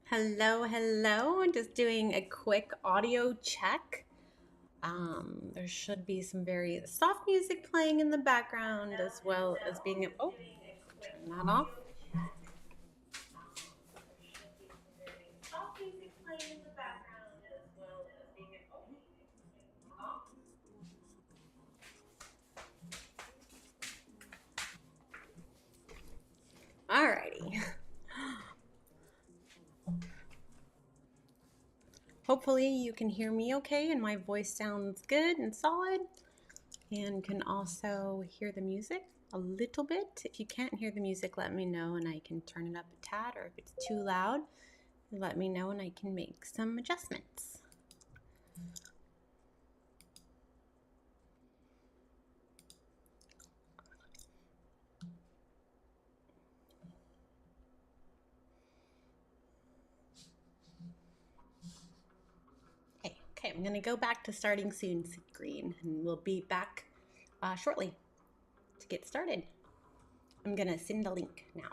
Hello, hello. Just doing a quick audio check. There should be some very soft music playing in the background as well as being. Oh, turn that off. Alrighty. Hopefully, you can hear me okay and my voice sounds good and solid, and can also hear the music a little bit. If you can't hear the music, let me know and I can turn it up a tad, or if it's too loud, let me know and I can make some adjustments. Okay, I'm going to go back to starting soon screen, and we'll be back shortly to get started. I'm going to send a link now.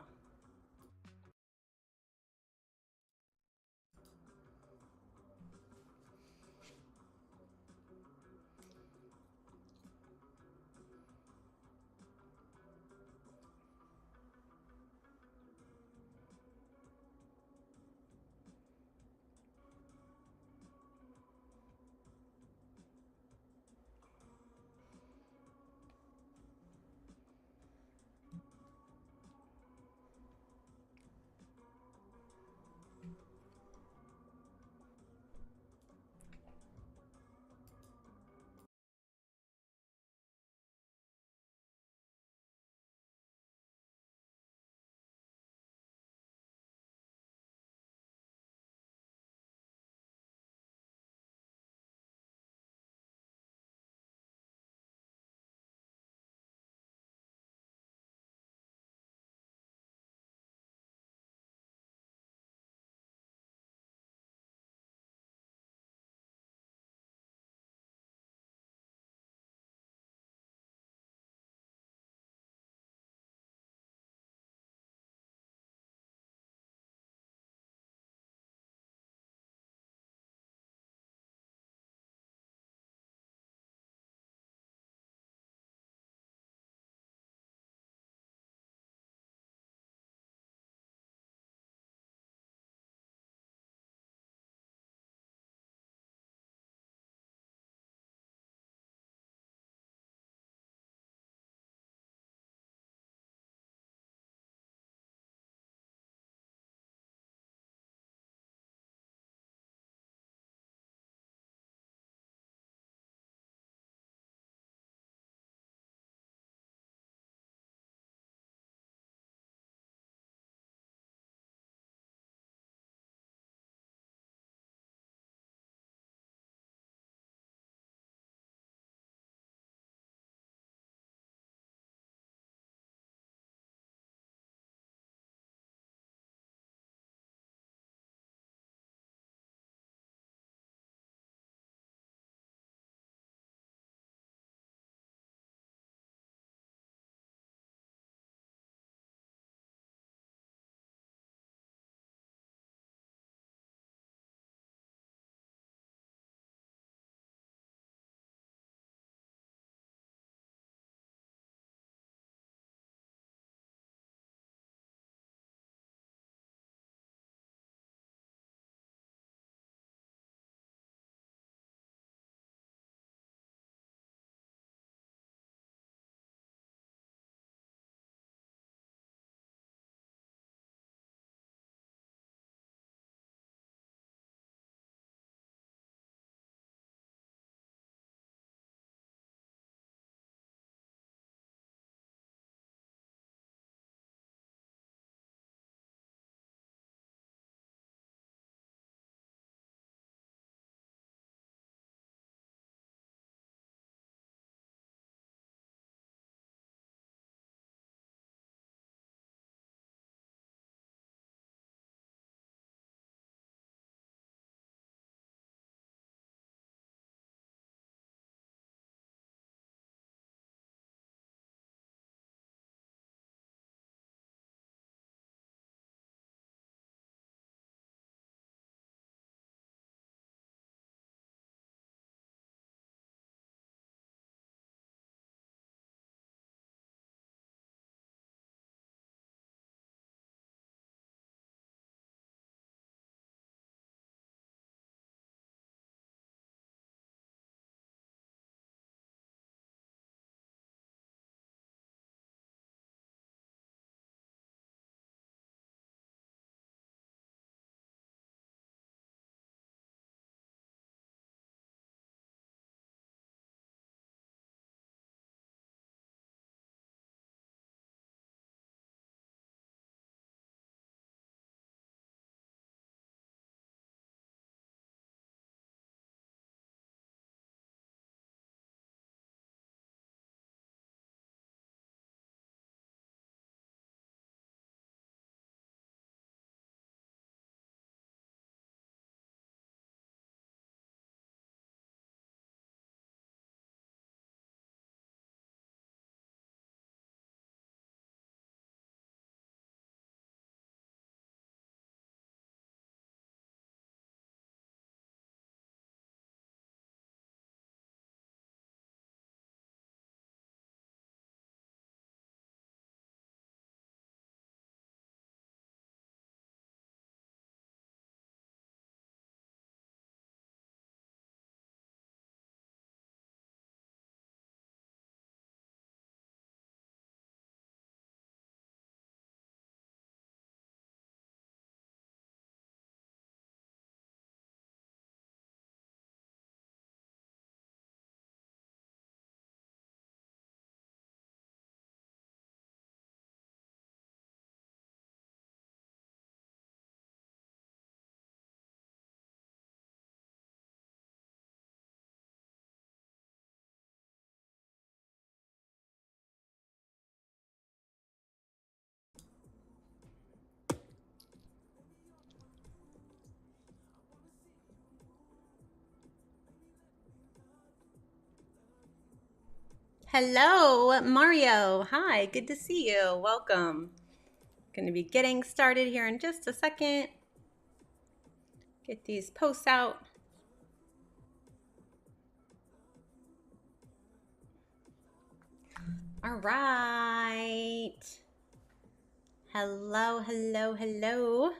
Hello, Mario. Hi, good to see you. Welcome. Going to be getting started here in just a second. Get these posts out. All right. Hello, hello, hello.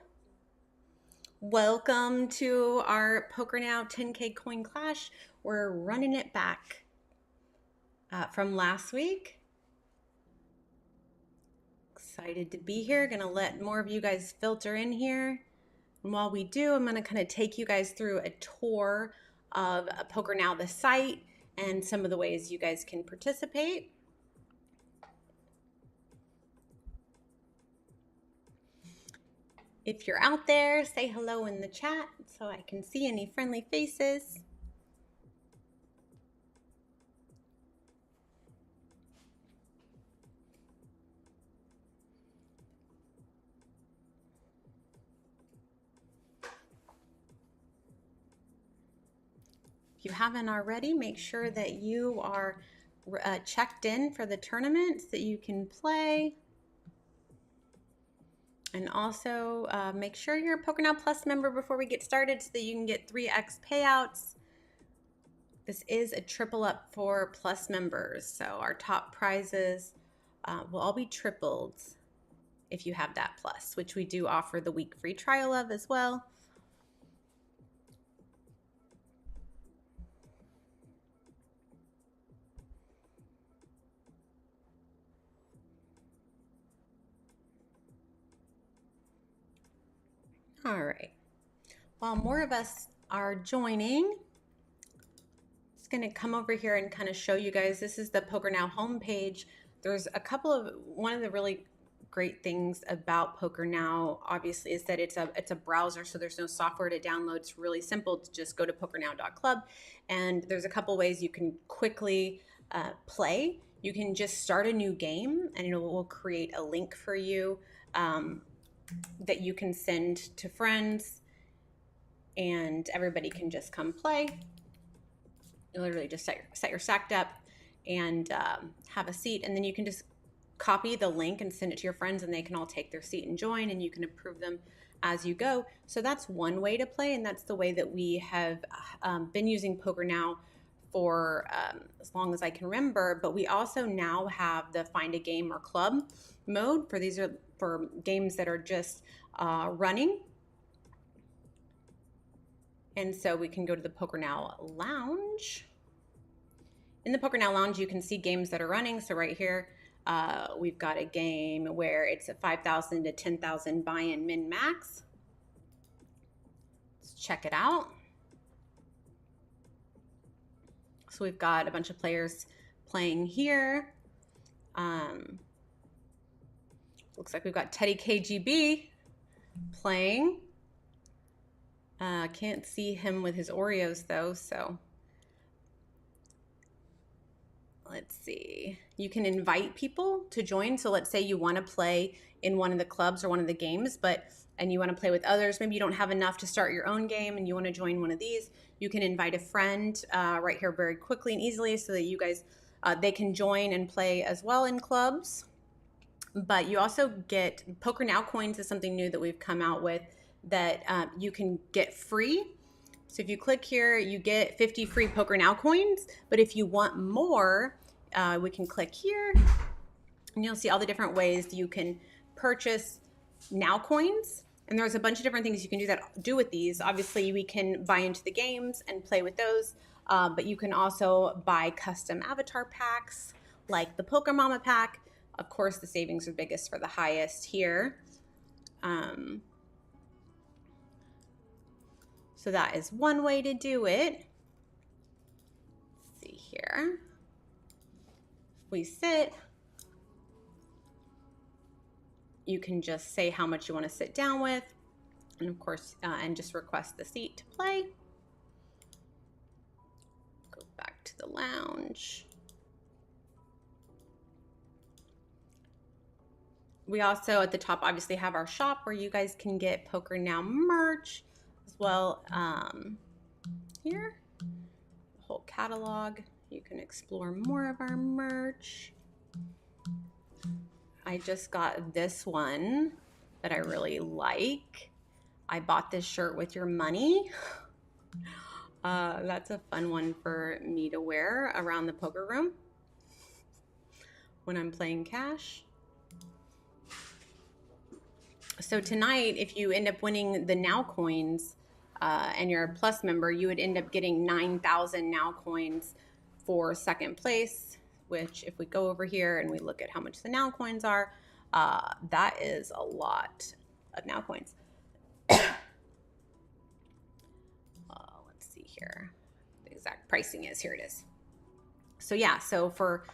Welcome to our Poker Now 10K Coin Clash. We're running it back from last week. Excited to be here. Gonna let more of you guys filter in here. And while we do, I'm gonna kind of take you guys through a tour of Poker Now, the site, and some of the ways you guys can participate. If you're out there, say hello in the chat so I can see any friendly faces. If you haven't already, make sure that you are checked in for the tournaments that you can play. And also make sure you're a Poker Now Plus member before we get started so that you can get 3x payouts. This is a triple up for Plus members. So our top prizes will all be tripled if you have that Plus, which we do offer the week free trial of as well. All right. While more of us are joining, going to come over here and kind of show you guys. This is the Poker Now homepage. There's one of the really great things about Poker Now, obviously, is that it's a browser, so there's no software to download. It's really simple to just go to pokernow.club, and there's a couple ways you can quickly play. You can just start a new game, and it will create a link for you that you can send to friends, and everybody can just come play. You literally just set your stacked up and have a seat, and then you can just copy the link and send it to your friends, and they can all take their seat and join, and you can approve them as you go. So that's one way to play, and that's the way that we have been using Poker Now for as long as I can remember. But we also now have the find a game or club mode for games that are just running. And so we can go to the Poker Now Lounge. In the Poker Now Lounge, you can see games that are running. So right here, we've got a game where it's a 5,000 to 10,000 buy-in min-max. Let's check it out. So we've got a bunch of players playing here. Looks like we've got Teddy KGB playing. Can't see him with his Oreos though, so let's see. You can invite people to join. So let's say you want to play in one of the clubs or one of the games, and you want to play with others. Maybe you don't have enough to start your own game and you want to join one of these. You can invite a friend right here very quickly and easily so that you guys, they can join and play as well in clubs. But you also get Poker Now coins is something new that we've come out with that you can get free. So if you click here, you get 50 free Poker Now coins. But if you want more, we can click here and you'll see all the different ways you can purchase Now coins. And there's a bunch of different things you can do with these. Obviously, we can buy into the games and play with those, but you can also buy custom avatar packs like the Poker Mama pack. Of course, the savings are biggest for the highest here. So that is one way to do it. Let's see here. If we sit, you can just say how much you want to sit down with, and of course, and just request the seat to play. Go back to the lounge. We also at the top obviously have our shop where you guys can get Poker Now merch as well. Here, the whole catalog You can explore more of our merch. I just got this one that I really like. I bought this shirt with your money. That's a fun one for me to wear around the poker room when I'm playing cash. So tonight, if you end up winning the Now coins and you're a Plus member, you would end up getting 9,000 Now coins for second place, which if we go over here and we look at how much the Now coins are, that is a lot of Now coins. Let's see here. The exact pricing is, here it is. So yeah, so for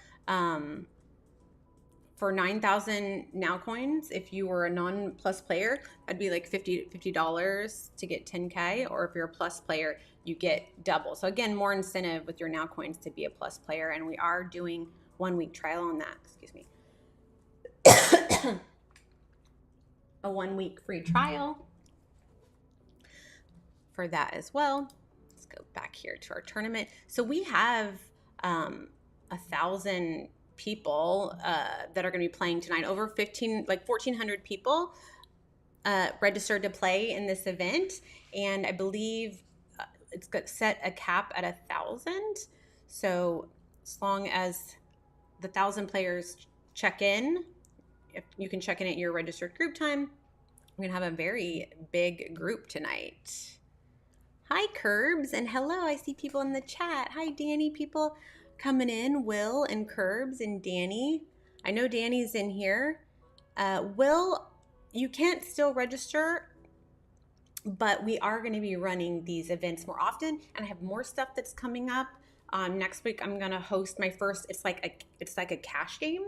9,000 Now coins, if you were a non-Plus player, that'd be like $50 to get 10K, or if you're a Plus player, you get double. So again, more incentive with your Now coins to be a Plus player, and we are doing 1 week trial on that, excuse me. A 1 week free trial for that as well. Let's go back here to our tournament. So we have 1,000 people that are going to be playing tonight. Over 1,400 people registered to play in this event, and I believe it's got set a cap at 1,000. So as long as the 1,000 players check in, if you can check in at your registered group time, we're gonna have a very big group tonight. Hi, Curbs, and hello, I see people in the chat. Hi, Danny, people coming in, Will and Curbs and Danny. I know Danny's in here. Will, you can't still register, but we are going to be running these events more often, and I have more stuff that's coming up. Next week, I'm going to host my first, it's like a cash game,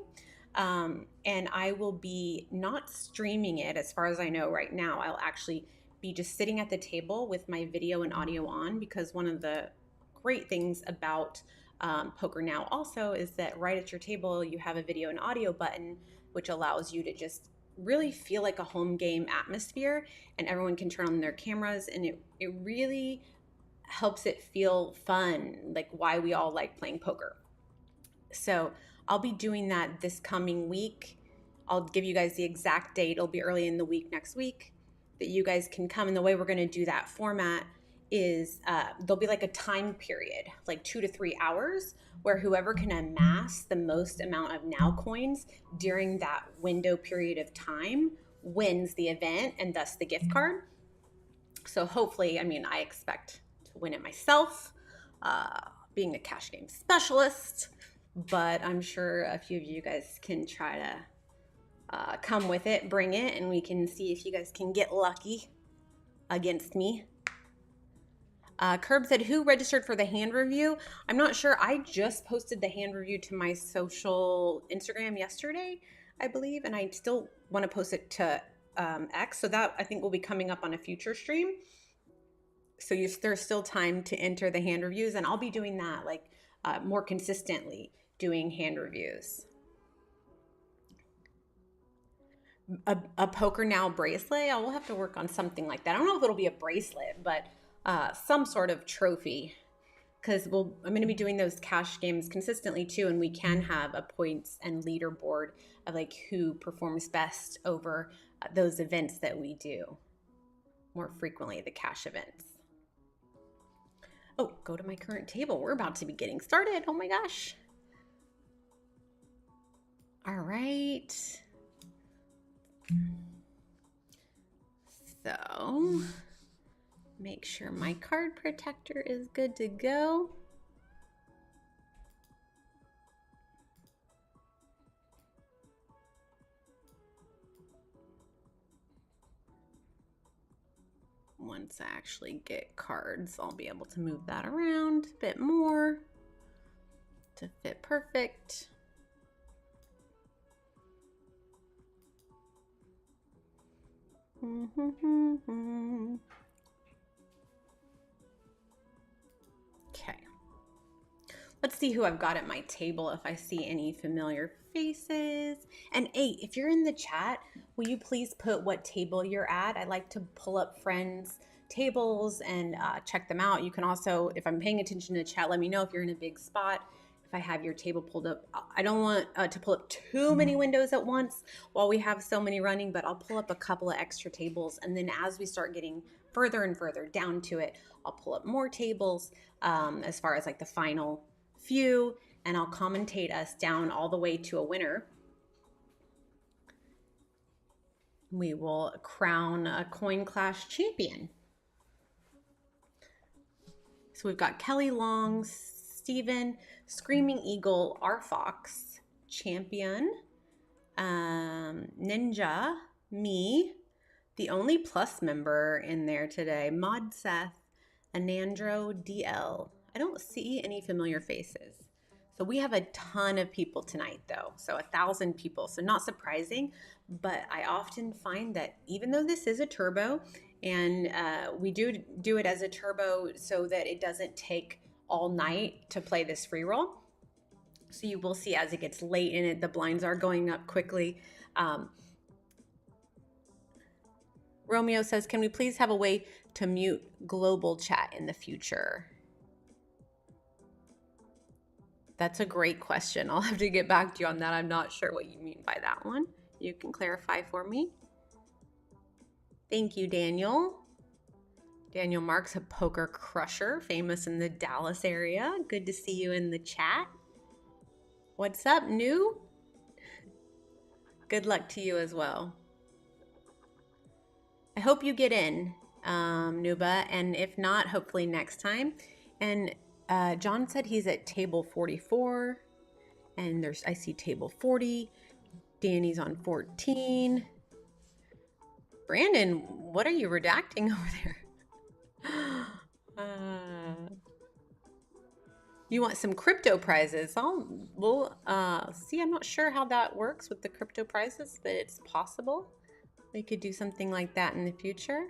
and I will be not streaming it as far as I know right now. I'll actually be just sitting at the table with my video and audio on, because one of the great things about Poker Now also is that right at your table you have a video and audio button, which allows you to just really feel like a home game atmosphere, and everyone can turn on their cameras, and it really helps it feel fun, like why we all like playing poker. So I'll be doing that this coming week. I'll give you guys the exact date. It'll be early in the week next week that you guys can come, and the way we're going to do that format is there'll be like a time period, like 2 to 3 hours, where whoever can amass the most amount of Now coins during that window period of time wins the event and thus the gift card. So hopefully, I mean, I expect to win it myself, being a cash game specialist, but I'm sure a few of you guys can try to come with it, bring it, and we can see if you guys can get lucky against me. Curb said, who registered for the hand review? I'm not sure. I just posted the hand review to my social Instagram yesterday, I believe, and I still want to post it to X. So that I think will be coming up on a future stream. So there's still time to enter the hand reviews, and I'll be doing that like more consistently, doing hand reviews. A Poker Now bracelet? I will have to work on something like that. I don't know if it'll be a bracelet, but some sort of trophy, because I'm going to be doing those cash games consistently too, and we can have a points and leaderboard of like who performs best over those events that we do more frequently, the cash events. Oh, go to my current table. We're about to be getting started. Oh my gosh. All right. So make sure my card protector is good to go. Once I actually get cards, I'll be able to move that around a bit more to fit perfect. Okay, Let's see who I've got at my table if I see any familiar faces. And hey, if you're in the chat, will you please put what table you're at? I like to pull up friends' tables and check them out. You can also, if I'm paying attention to the chat, let me know if you're in a big spot. If I have your table pulled up, I don't want to pull up too many windows at once while we have so many running, but I'll pull up a couple of extra tables. And then as we start getting further and further down to it, I'll pull up more tables as far as like the final few, and I'll commentate us down all the way to a winner. We will crown a coin clash champion. So we've got Kelly Long, Steven, Screaming Eagle, R Fox, Champion, Ninja, me, the only plus member in there today, Mod Seth, Anandro DL. I don't see any familiar faces. So we have a ton of people tonight though. So 1,000 people. So not surprising, but I often find that even though this is a turbo and we do it as a turbo so that it doesn't take all night to play this free roll. So you will see as it gets late in it, the blinds are going up quickly. Romeo says, can we please have a way to mute global chat in the future? That's a great question. I'll have to get back to you on that. I'm not sure what you mean by that one. You can clarify for me. Thank you, Daniel. Daniel Marks, a poker crusher, famous in the Dallas area. Good to see you in the chat. What's up, new? Good luck to you as well. I hope you get in, Nuba, and if not, hopefully next time. And John said he's at table 44, and I see table 40. Danny's on 14. Brandon, what are you redacting over there? You want some crypto prizes? We'll see. I'm not sure how that works with the crypto prizes, but it's possible we could do something like that in the future.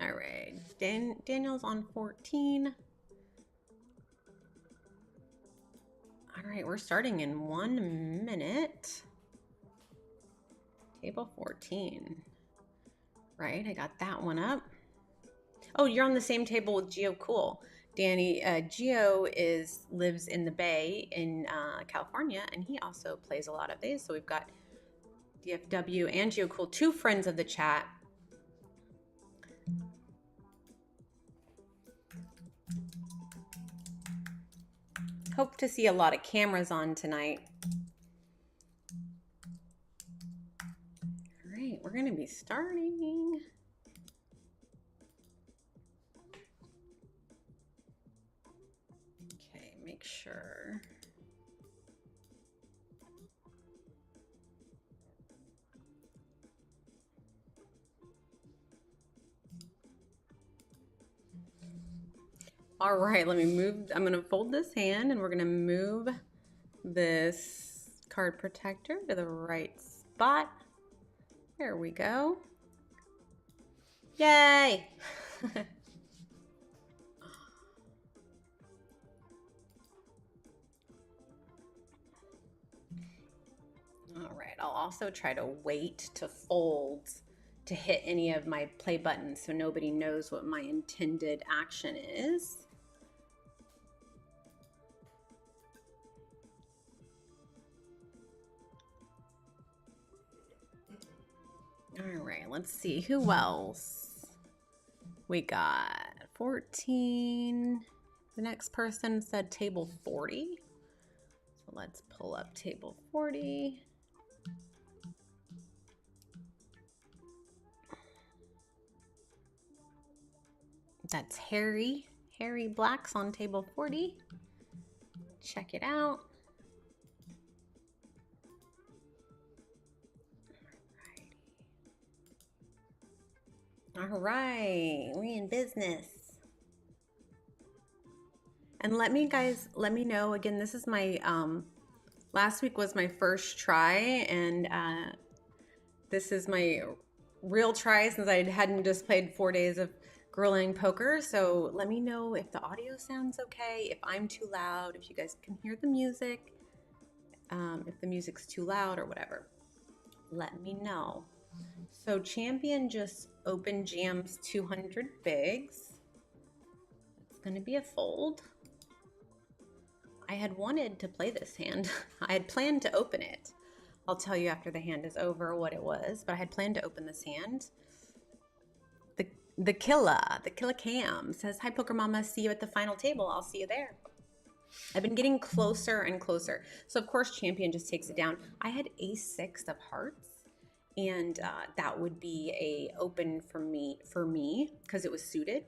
All right, Daniel's on 14. All right, we're starting in 1 minute. Table 14. Right, I got that one up. Oh, you're on the same table with Geo. Cool. Danny, Geo lives in the Bay in California, and he also plays a lot of these. So we've got DFW and Geo Cool, two friends of the chat. Hope to see a lot of cameras on tonight. All right, we're going to be starting. Okay, make sure. All right, let me move. I'm going to fold this hand and we're going to move this card protector to the right spot. There we go. Yay! All right, I'll also try to wait to fold to hit any of my play buttons so nobody knows what my intended action is. All right, let's see who else. We got 14. The next person said table 40. So let's pull up table 40. That's Harry. Harry Black's on table 40. Check it out. All right, we in business. And let me know again, this is my, last week was my first try, and this is my real try since I hadn't just played 4 days of grilling poker. So let me know if the audio sounds okay, if I'm too loud, if you guys can hear the music, if the music's too loud or whatever. Let me know. So Champion just open jams 200 bigs. It's going to be a fold. I had wanted to play this hand. I had planned to open it. I'll tell you after the hand is over what it was, but I had planned to open this hand. The Killa Cam says, "Hi, Poker Mama. See you at the final table. I'll see you there." I've been getting closer and closer. So, of course, Champion just takes it down. I had ace-6 of hearts, and that would be a open for me because it was suited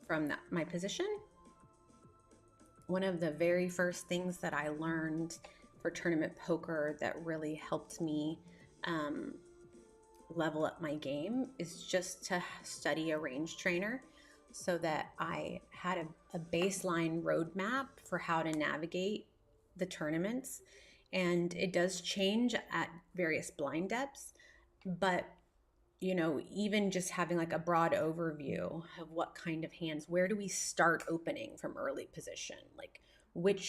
from my position. One of the very first things that I learned for tournament poker that really helped me level up my game is just to study a range trainer so that I had a baseline roadmap for how to navigate the tournaments. And it does change at various blind depths, but you know, even just having like a broad overview of what kind of hands, where do we start opening from early position? Like what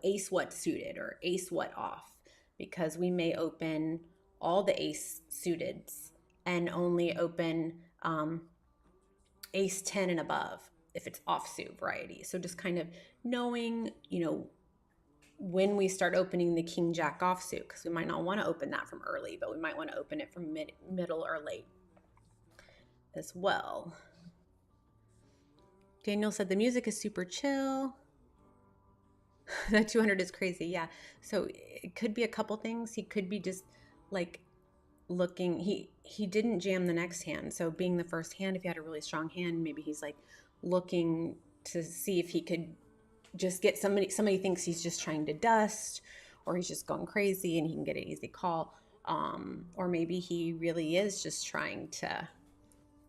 ace what suited or ace what off, because we may open all the ace suiteds and only open ace 10 and above if it's offsuit variety. So just kind of knowing, you know, when we start opening the king jack offsuit, because we might not want to open that from early, but we might want to open it from middle or late as well. Daniel said the music is super chill. That 200 is crazy. Yeah. So it could be a couple things. He could be just like looking, he didn't jam the next hand. So being the first hand, if he had a really strong hand, maybe he's like looking to see if he could just get somebody thinks he's just trying to dust, or he's just going crazy and he can get an easy call. Or maybe he really is just trying to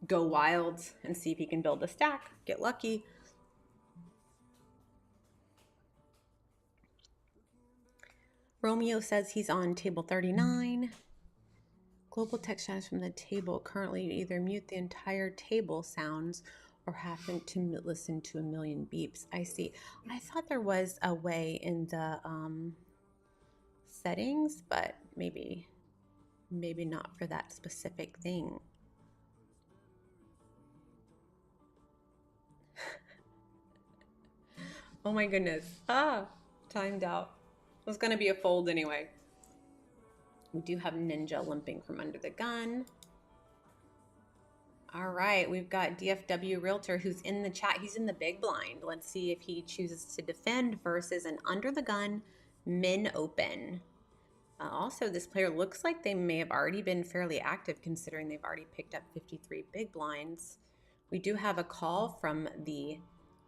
go wild and see if he can build a stack, get lucky. Romeo says he's on table 39. Global text channels from the table currently either mute the entire table sounds or happen to listen to a million beeps. I see. I thought there was a way in the settings, but maybe not for that specific thing. Oh my goodness. Timed out. It was going to be a fold anyway. We do have Ninja limping from under the gun. All right, we've got DFW Realtor who's in the chat. He's in the big blind. Let's see if he chooses to defend versus an under the gun min open. Also, this player looks like they may have already been fairly active considering they've already picked up 53 big blinds. We do have a call from the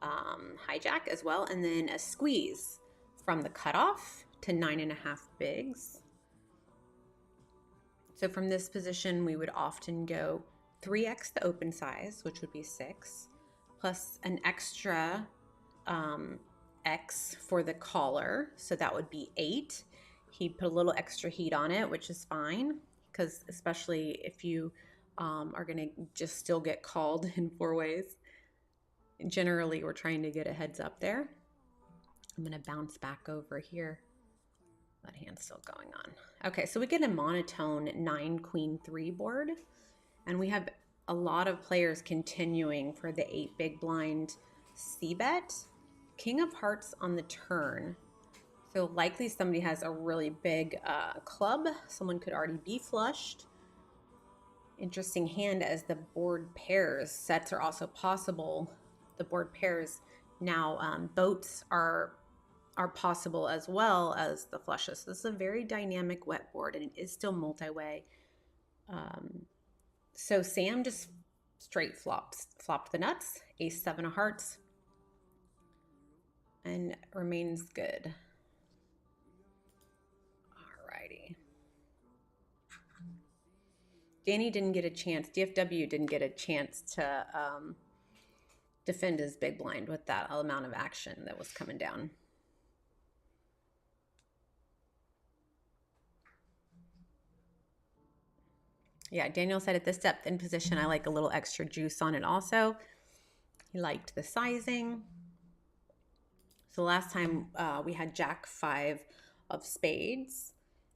hijack as well, and then a squeeze from the cutoff to 9.5 bigs. So from this position, we would often go 3x the open size, which would be 6, plus an extra x for the caller, so that would be 8. He'd put a little extra heat on it, which is fine, because especially if you are going to just still get called in 4 ways. Generally, we're trying to get a heads up there. I'm going to bounce back over here. That hand's still going on. Okay, so we get a monotone 9 queen 3 board, and we have a lot of players continuing for the 8 big blind c-bet. King of hearts on the turn. So likely somebody has a really big club. Someone could already be flushed. Interesting hand as the board pairs. Sets are also possible. The board pairs now, boats are possible as well as the flushes. So this is a very dynamic wet board, and it is still multi-way. So Sam just straight flopped the nuts, ace 7 of hearts, and remains good. Alrighty. Danny didn't get a chance, DFW didn't get a chance to defend his big blind with that amount of action that was coming down. Yeah, Daniel said at this depth in position, I like a little extra juice on it also. He liked the sizing. So last time we had Jack 5 of spades,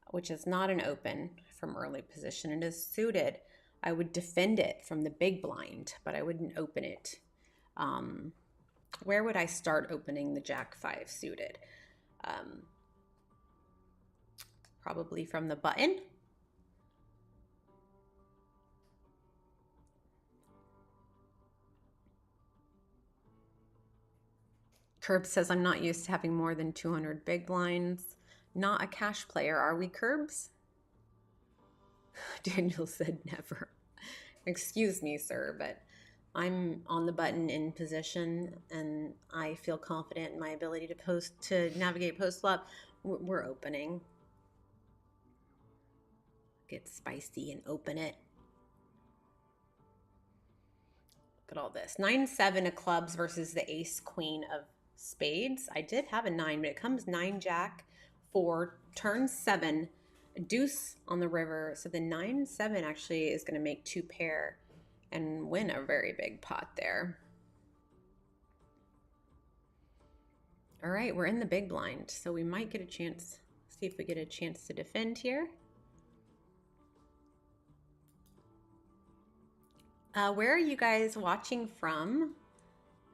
which is not an open from early position. It is suited. I would defend it from the big blind, but I wouldn't open it. Where would I start opening the Jack 5 suited? Probably from the button. Curb says, I'm not used to having more than 200 big blinds. Not a cash player, are we, Curbs? Daniel said never. Excuse me, sir, but I'm on the button in position and I feel confident in my ability to navigate post flop. We're opening. Get spicy and open it. Look at all this. 9-7 of clubs versus the ace queen of spades. I did have a 9, but it comes 9 jack for turn 7, a deuce on the river. So the 9-7 actually is going to make 2 pair and win a very big pot there. All right, we're in the big blind, so we might get a chance. See if we get a chance to defend here. Where are you guys watching from?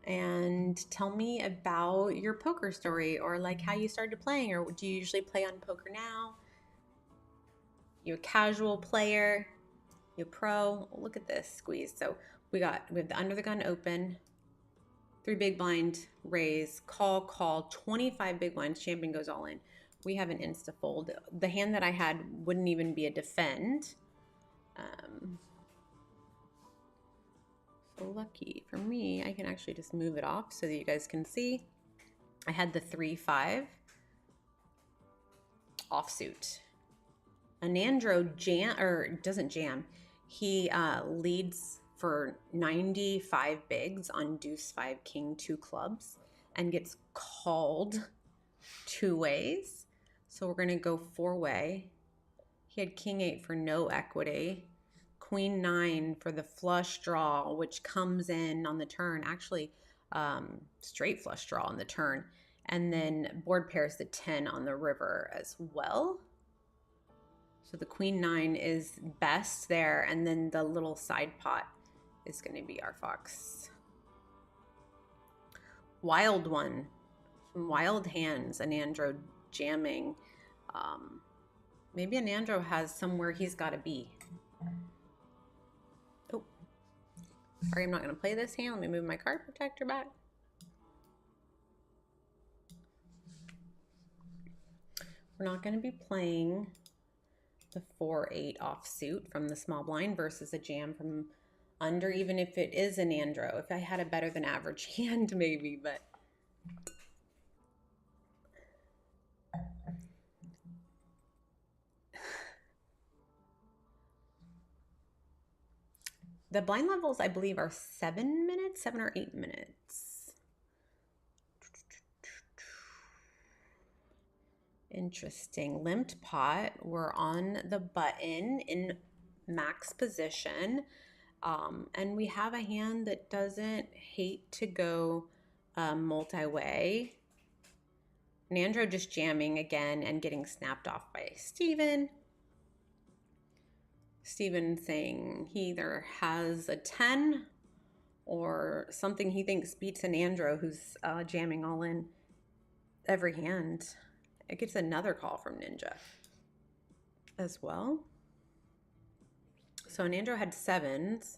And tell me about your poker story, or like how you started playing, or do you usually play on poker now? You a casual player? You a pro? Look at this squeeze. So we have the under the gun open, 3 big blind raise, call, 25 big blinds, champion goes all in. We have an insta fold. The hand that I had wouldn't even be a defend. So lucky for me, I can actually just move it off so that you guys can see. I had the 3-5 offsuit. Anandro doesn't jam. He leads for 95 bigs on deuce 5 king 2 clubs and gets called 2 ways. So we're going to go 4-way. He had king 8 for no equity. Queen 9 for the flush draw, which comes in on the turn. Actually, straight flush draw on the turn. And then board pairs the 10 on the river as well. So the Queen 9 is best there. And then the little side pot is going to be our fox. Wild one. Some wild hands. Anandro jamming. Maybe Anandro has somewhere he's got to be. Oh, sorry, I'm not going to play this hand. Let me move my card protector back. We're not going to be playing the 4-8 offsuit from the small blind versus a jam from under, even if it is an Andro. If I had a better than average hand, maybe, but the blind levels, I believe, are 7 minutes, 7 or 8 minutes. Interesting. Limped pot. We're on the button in max position. And we have a hand that doesn't hate to go multi-way. Nandro just jamming again and getting snapped off by Steven. Steven saying he either has a 10 or something he thinks beats an Andro who's jamming all in every hand. It gets another call from Ninja as well. So Nandro had 7s,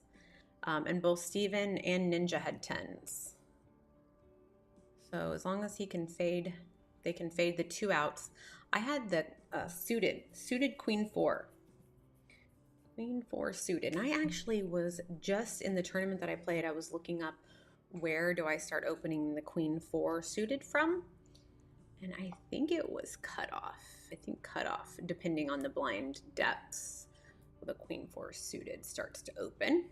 and both Steven and Ninja had 10s. So as long as he can fade, they can fade the 2 outs. I had the suited Queen 4. Queen 4 suited. And I actually was just in the tournament that I played, I was looking up where do I start opening the Queen 4 suited from. And I think it was cutoff. I think cutoff, depending on the blind depths, the Queen 4 suited starts to open.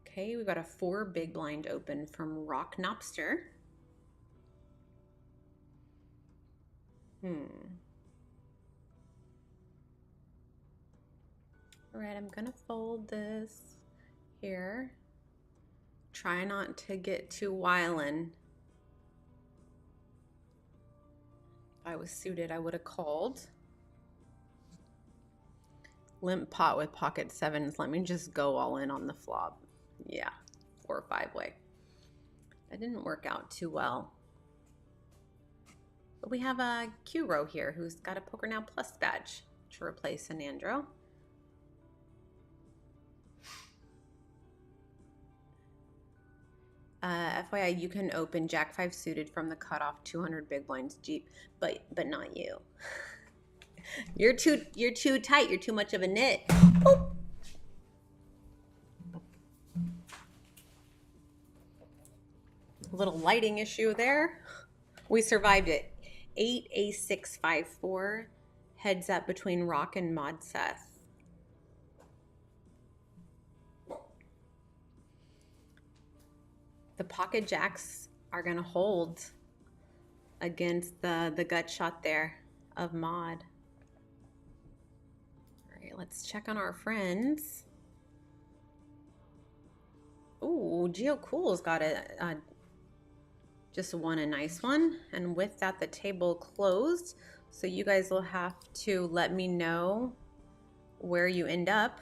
Okay, we've got a 4 big blind open from Rock Knopster. All right, I'm gonna fold this here. Try not to get too wildin'. If I was suited, I would have called. Limp pot with pocket sevens. Let me just go all in on the flop. Yeah, 4 or 5 way. That didn't work out too well. But we have a Q row here who's got a Poker Now Plus badge to replace Anandro. FYI, you can open Jack 5 suited from the cutoff 200 big blinds deep, but not you. You're too tight. You're too much of a knit. Oh. A little lighting issue there. We survived it. 8 A6 5 4 heads up between Rock and Mod Seth. The pocket jacks are gonna hold against the gut shot there of Mod. All right, let's check on our friends. Ooh, Geo Cool's got just won a nice one, and with that the table closed, so you guys will have to let me know where you end up.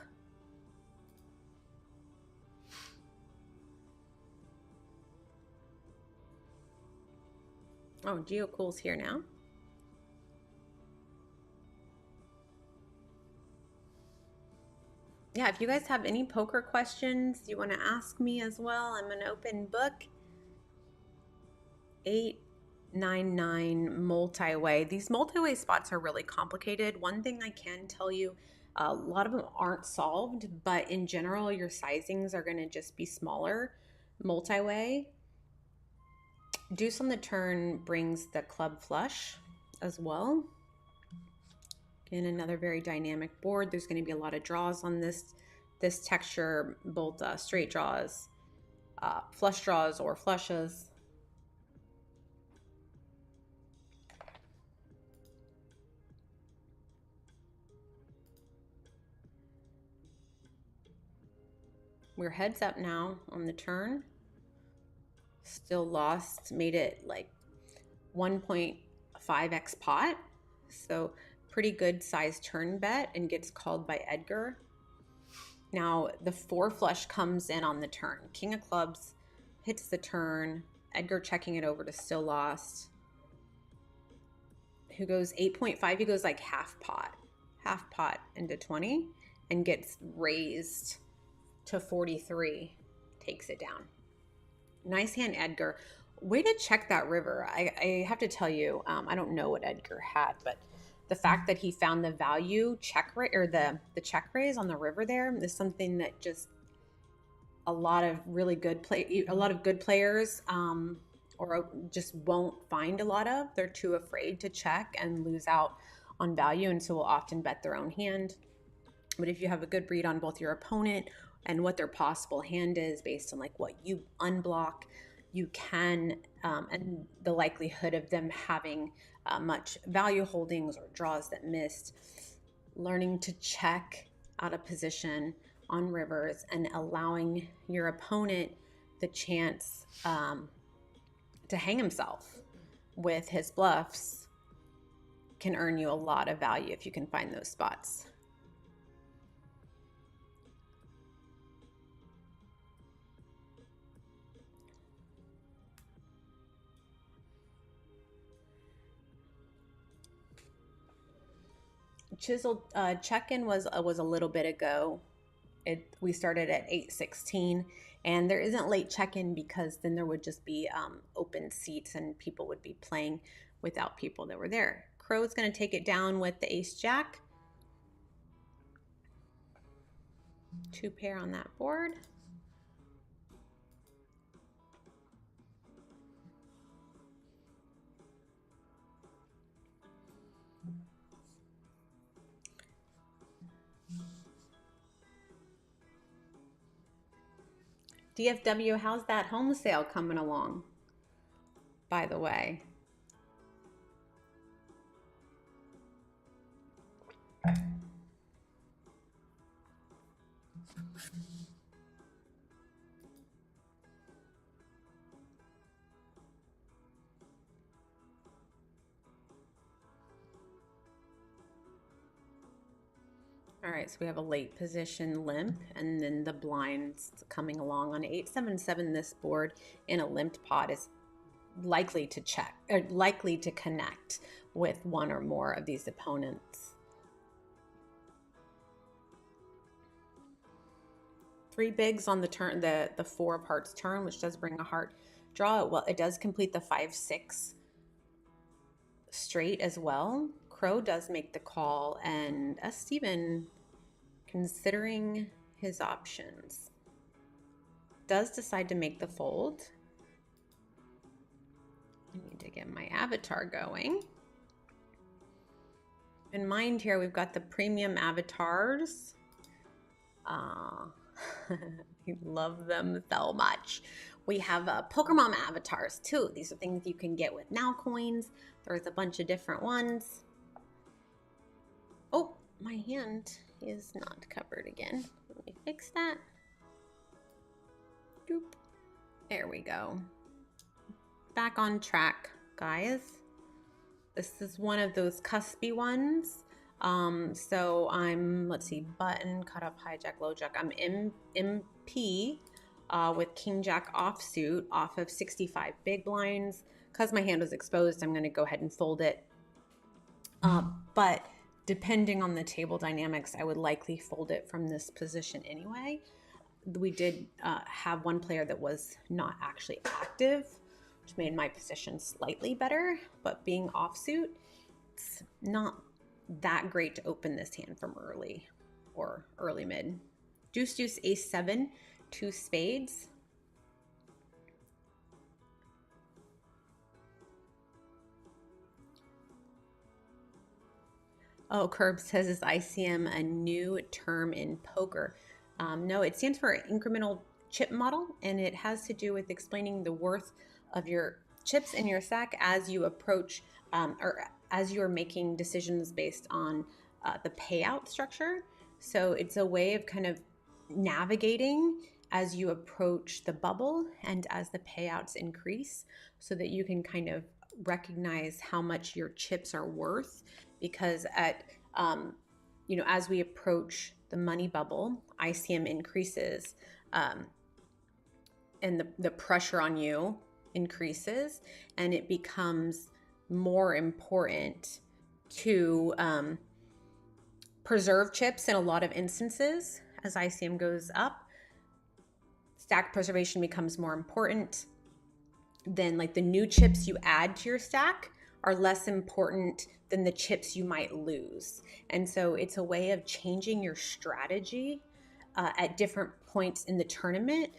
Oh, Geo Cool's here now. Yeah, if you guys have any poker questions you want to ask me as well, I'm an open book. 899 multi-way. These multi-way spots are really complicated. One thing I can tell you, a lot of them aren't solved, but in general, your sizings are going to just be smaller. Multi-way. Deuce on the turn brings the club flush as well. Again, another very dynamic board. There's going to be a lot of draws on this texture, both straight draws, flush draws, or flushes. We're heads up now on the turn. Still lost, made it like 1.5x pot. So pretty good size turn bet, and gets called by Edgar. Now the 4 flush comes in on the turn. King of clubs hits the turn. Edgar checking it over to still lost. Who goes 8.5? He goes like half pot into 20 and gets raised to 43, takes it down. Nice hand, Edgar. Way to check that river. I have to tell you, I don't know what Edgar had, but the fact that he found the value check or the check raise on the river there is something that just a lot of good players or just won't find a lot of. They're too afraid to check and lose out on value, and so will often bet their own hand. But if you have a good read on both your opponent and what their possible hand is based on like what you unblock, you can, and the likelihood of them having much value holdings or draws that missed, learning to check out of position on rivers and allowing your opponent the chance to hang himself with his bluffs can earn you a lot of value if you can find those spots. Chiseled check-in was a little bit ago. We started at 8:16, and there isn't late check-in because then there would just be open seats and people would be playing without people that were there. Crow's going to take it down with the ace jack. 2 pair on that board. DFW, how's that home sale coming along, by the way? All right, so we have a late position limp, and then the blinds coming along on 877. This board in a limped pot is likely to check or likely to connect with one or more of these opponents. 3 bigs on the turn, the 4 of hearts turn, which does bring a heart draw. Well, it does complete the 5-6 straight as well. Crow does make the call, and Steven, considering his options, does decide to make the fold. I need to get my avatar going. In mind here, we've got the premium avatars. I love them so much. We have Poker Mom avatars too. These are things you can get with Now Coins. There's a bunch of different ones. Oh, my hand is not covered again. Let me fix that. Doop. There we go. Back on track, guys. This is one of those cuspy ones. So I'm, let's see, button, cut up, hijack, low jack. I'm MP with King Jack offsuit off of 65 big blinds. Because my hand was exposed, I'm going to go ahead and fold it. But depending on the table dynamics, I would likely fold it from this position anyway. We did have one player that was not actually active, which made my position slightly better, but being offsuit, it's not that great to open this hand from early or early mid. Deuce, deuce, ace 7, 2 spades. Oh, Curb says, is ICM a new term in poker? No, it stands for incremental chip model, and it has to do with explaining the worth of your chips in your stack as you approach or as you are making decisions based on the payout structure. So it's a way of kind of navigating as you approach the bubble and as the payouts increase, so that you can kind of recognize how much your chips are worth. Because at as we approach the money bubble, ICM increases, and the pressure on you increases, and it becomes more important to preserve chips in a lot of instances. As ICM goes up, stack preservation becomes more important. Then like the new chips you add to your stack are less important than the chips you might lose. And so it's a way of changing your strategy at different points in the tournament,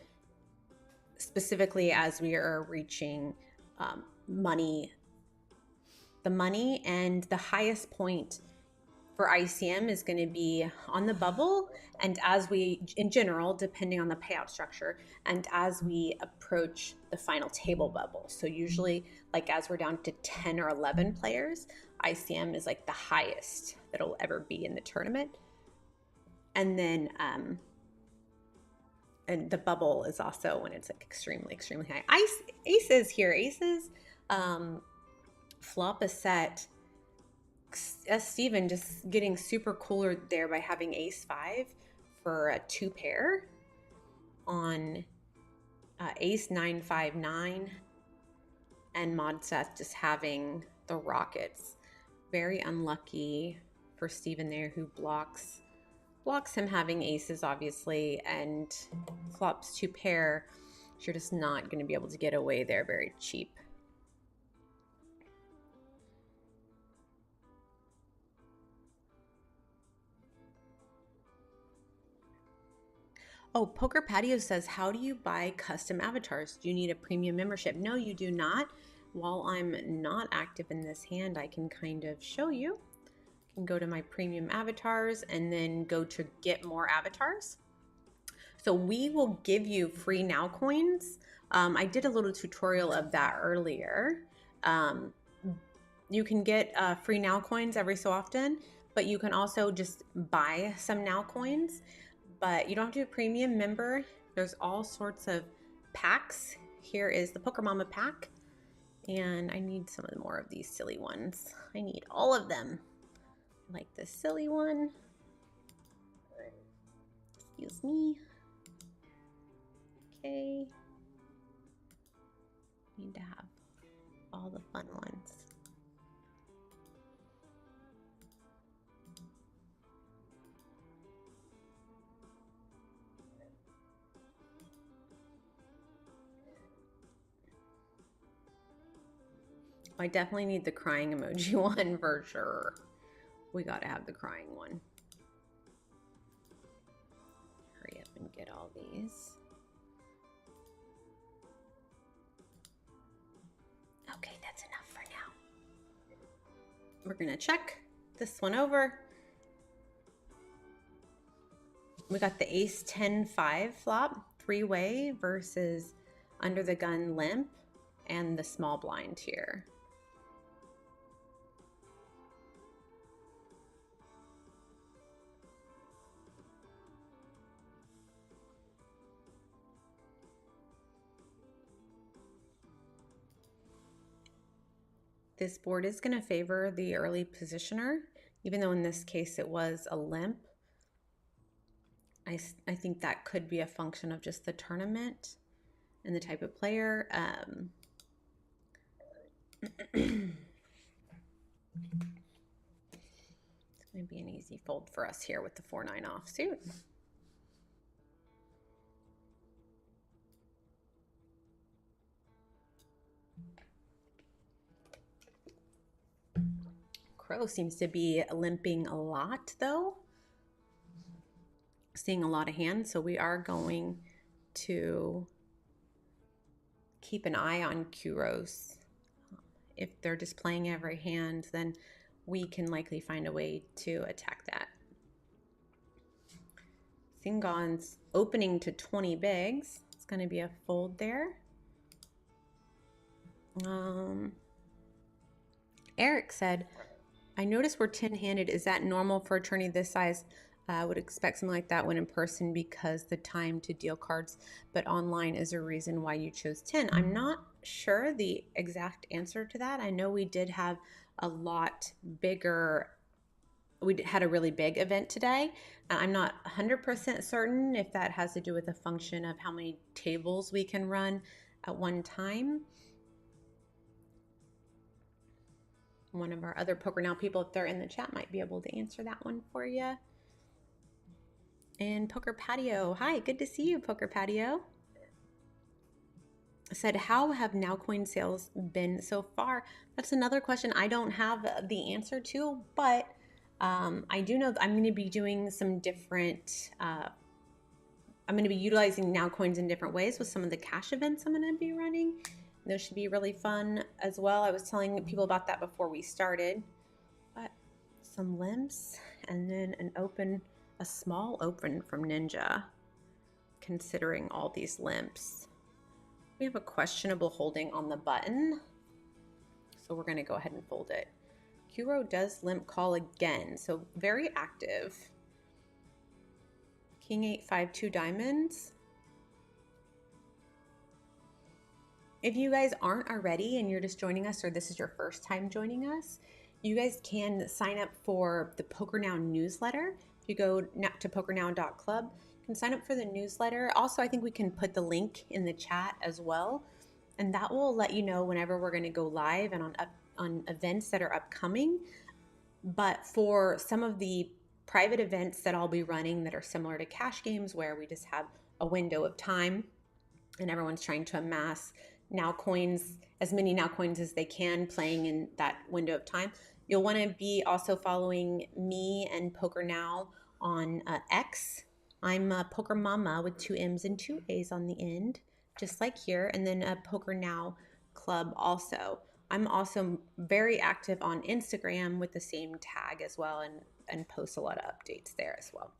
specifically as we are reaching the money, and the highest point for ICM is going to be on the bubble, and as we, in general, depending on the payout structure, and as we approach the final table bubble. So usually, like as we're down to 10 or 11 players, ICM is like the highest that it'll ever be in the tournament. And then and the bubble is also when it's like extremely, extremely high. Aces here, aces, flop a set. Steven just getting super cooler there by having ace 5 for a 2 pair on ace 9, 5, 9, and Mod Seth just having the rockets. Very unlucky for Steven there, who blocks him having aces, obviously, and flops 2 pair. You're just not going to be able to get away there very cheap. Oh, Poker Patio says, how do you buy custom avatars? Do you need a premium membership? No, you do not. While I'm not active in this hand, I can kind of show you. I can go to my premium avatars and then go to get more avatars. So we will give you free Now coins. I did a little tutorial of that earlier. You can get free Now coins every so often, but you can also just buy some Now coins. But you don't have to be a premium member. There's all sorts of packs. Here is the Poker Mama pack. And I need some more of these silly ones. I need all of them. I like this silly one. Excuse me. Okay. Need to have all the fun ones. I definitely need the crying emoji one for sure. We gotta have the crying one. Hurry up and get all these. Okay, that's enough for now. We're gonna check this one over. We got the ace 10-5 flop, three-way versus under the gun limp and the small blind here. This board is going to favor the early positioner, even though in this case it was a limp. I think that could be a function of just the tournament and the type of player. It's going to be an easy fold for us here with the 4-9 offsuit. Crow seems to be limping a lot though. Seeing a lot of hands, so we are going to keep an eye on Kuros. If they're displaying every hand, then we can likely find a way to attack that. Singon's opening to 20 bigs. It's going to be a fold there. Eric said, I noticed we're 10-handed. Is that normal for a tourney this size? I would expect something like that when in person because the time to deal cards, but online is a reason why you chose 10. I'm not sure the exact answer to that. I know we did have a lot bigger, we had a really big event today. I'm not 100% certain if that has to do with a function of how many tables we can run at one time. One of our other Poker Now people, if they're in the chat, might be able to answer that one for you. And Poker Patio, hi, good to see you, Poker Patio. Said, how have Now Coin sales been so far? That's another question I don't have the answer to, but I do know that I'm going to be doing some different, I'm going to be utilizing Now Coins in different ways with some of the cash events I'm going to be running. Those should be really fun as well. I was telling people about that before we started. But some limps and then an open, a small open from Ninja, considering all these limps. We have a questionable holding on the button, so we're going to go ahead and fold it. Kuro does limp call again, so very active. King 8, 5, 2 diamonds. If you guys aren't already and you're just joining us, or this is your first time joining us, you guys can sign up for the Poker Now newsletter. If you go to pokernow.club, you can sign up for the newsletter. Also, I think we can put the link in the chat as well, and that will let you know whenever we're going to go live and on events that are upcoming. But for some of the private events that I'll be running that are similar to cash games, where we just have a window of time and everyone's trying to amass Now Coins, as many Now Coins as they can, playing in that window of time. You'll want to be also following me and Poker Now on X. I'm Poker Mama with 2 M's and 2 A's on the end, just like here, and then a Poker Now Club also. I'm also very active on Instagram with the same tag as well, and post a lot of updates there as well.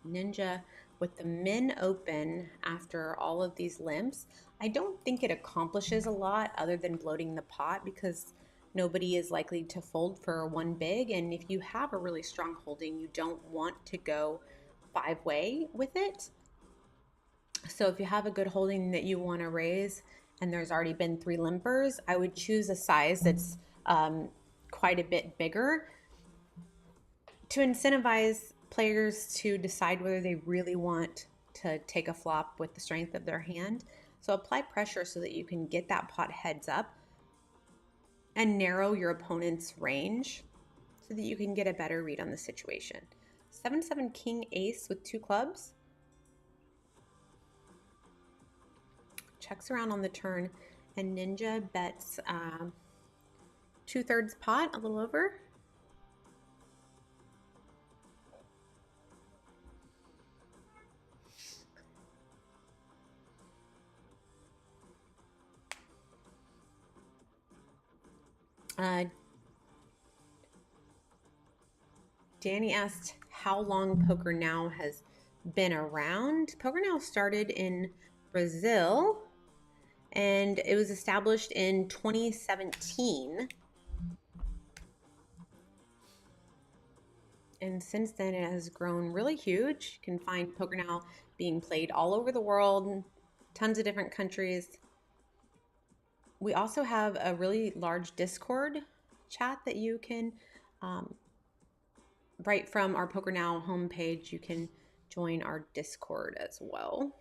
Ninja with the min open after all of these limps. I don't think it accomplishes a lot other than bloating the pot, because nobody is likely to fold for one big, and if you have a really strong holding, you don't want to go 5-way with it. So if you have a good holding that you want to raise and there's already been 3 limpers, I would choose a size that's quite a bit bigger to incentivize players to decide whether they really want to take a flop with the strength of their hand. So apply pressure so that you can get that pot heads up and narrow your opponent's range so that you can get a better read on the situation. 7-7 king ace with 2 clubs. Checks around on the turn, and Ninja bets 2/3 pot, a little over. Danny asked how long Poker Now has been around. Poker Now started in Brazil, and it was established in 2017. And since then, it has grown really huge. You can find Poker Now being played all over the world, tons of different countries. We also have a really large Discord chat that you can, right from our Poker Now homepage, you can join our Discord as well.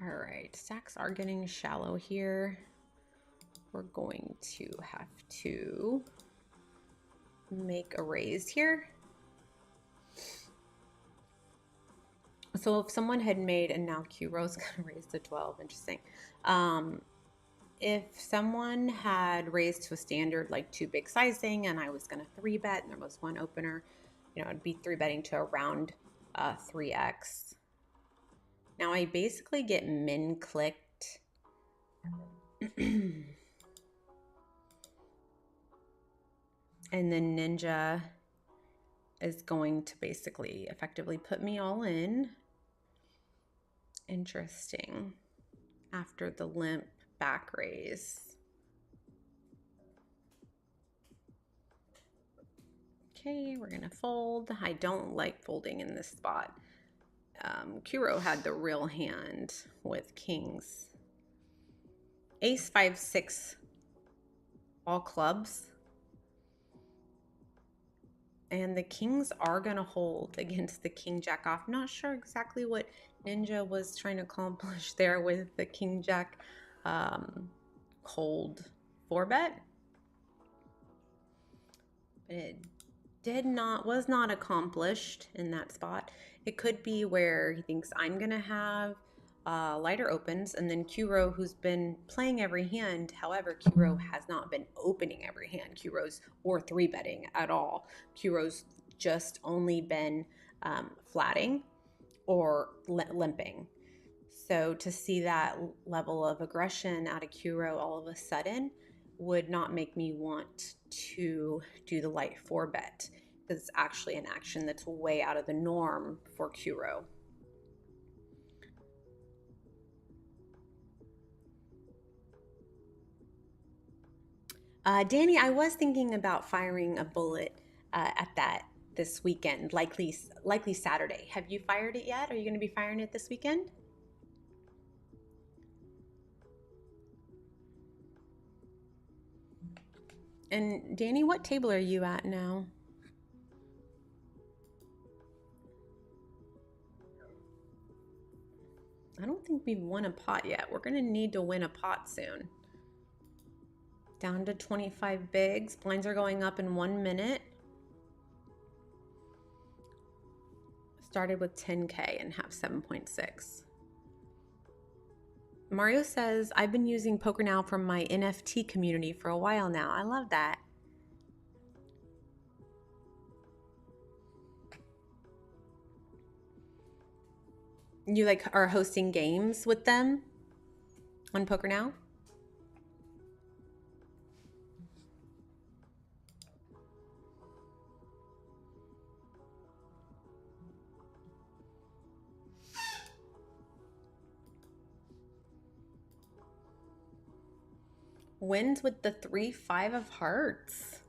All right, stacks are getting shallow here. We're going to have to make a raise here. So if someone had made, and now Q Rose gonna raise to 12, interesting. If someone had raised to a standard like 2 big sizing and I was gonna 3-bet and there was 1 opener, you know, I'd be 3-betting to around 3x. Now I basically get min clicked. And then Ninja is going to basically effectively put me all in. Interesting. After the limp back raise. Okay, we're gonna fold. I don't like folding in this spot. Kuro had the real hand with kings. Ace 5-6, all clubs. And the kings are gonna hold against the king jack off. Not sure exactly what Ninja was trying to accomplish there with the king jack cold 4-bet. But it was not accomplished in that spot. It could be where he thinks I'm gonna have lighter opens, and then Kuro, who's been playing every hand, however, Kuro has not been opening every hand. Kuro's or 3-betting at all. Kuro's just only been flatting or limping. So to see that level of aggression out of Kuro all of a sudden would not make me want to do the light 4-bet, because it's actually an action that's way out of the norm for Kuro. Danny, I was thinking about firing a bullet at that this weekend, likely Saturday. Have you fired it yet? Are you going to be firing it this weekend? And Danny, what table are you at now? I don't think we've won a pot yet. We're going to need to win a pot soon. Down to 25 bigs. Blinds are going up in 1 minute. Started with 10K and have 7.6. Mario says, I've been using Poker Now from my NFT community for a while now. I love that. You are hosting games with them on Poker Now? Wins with the 3-5 of hearts.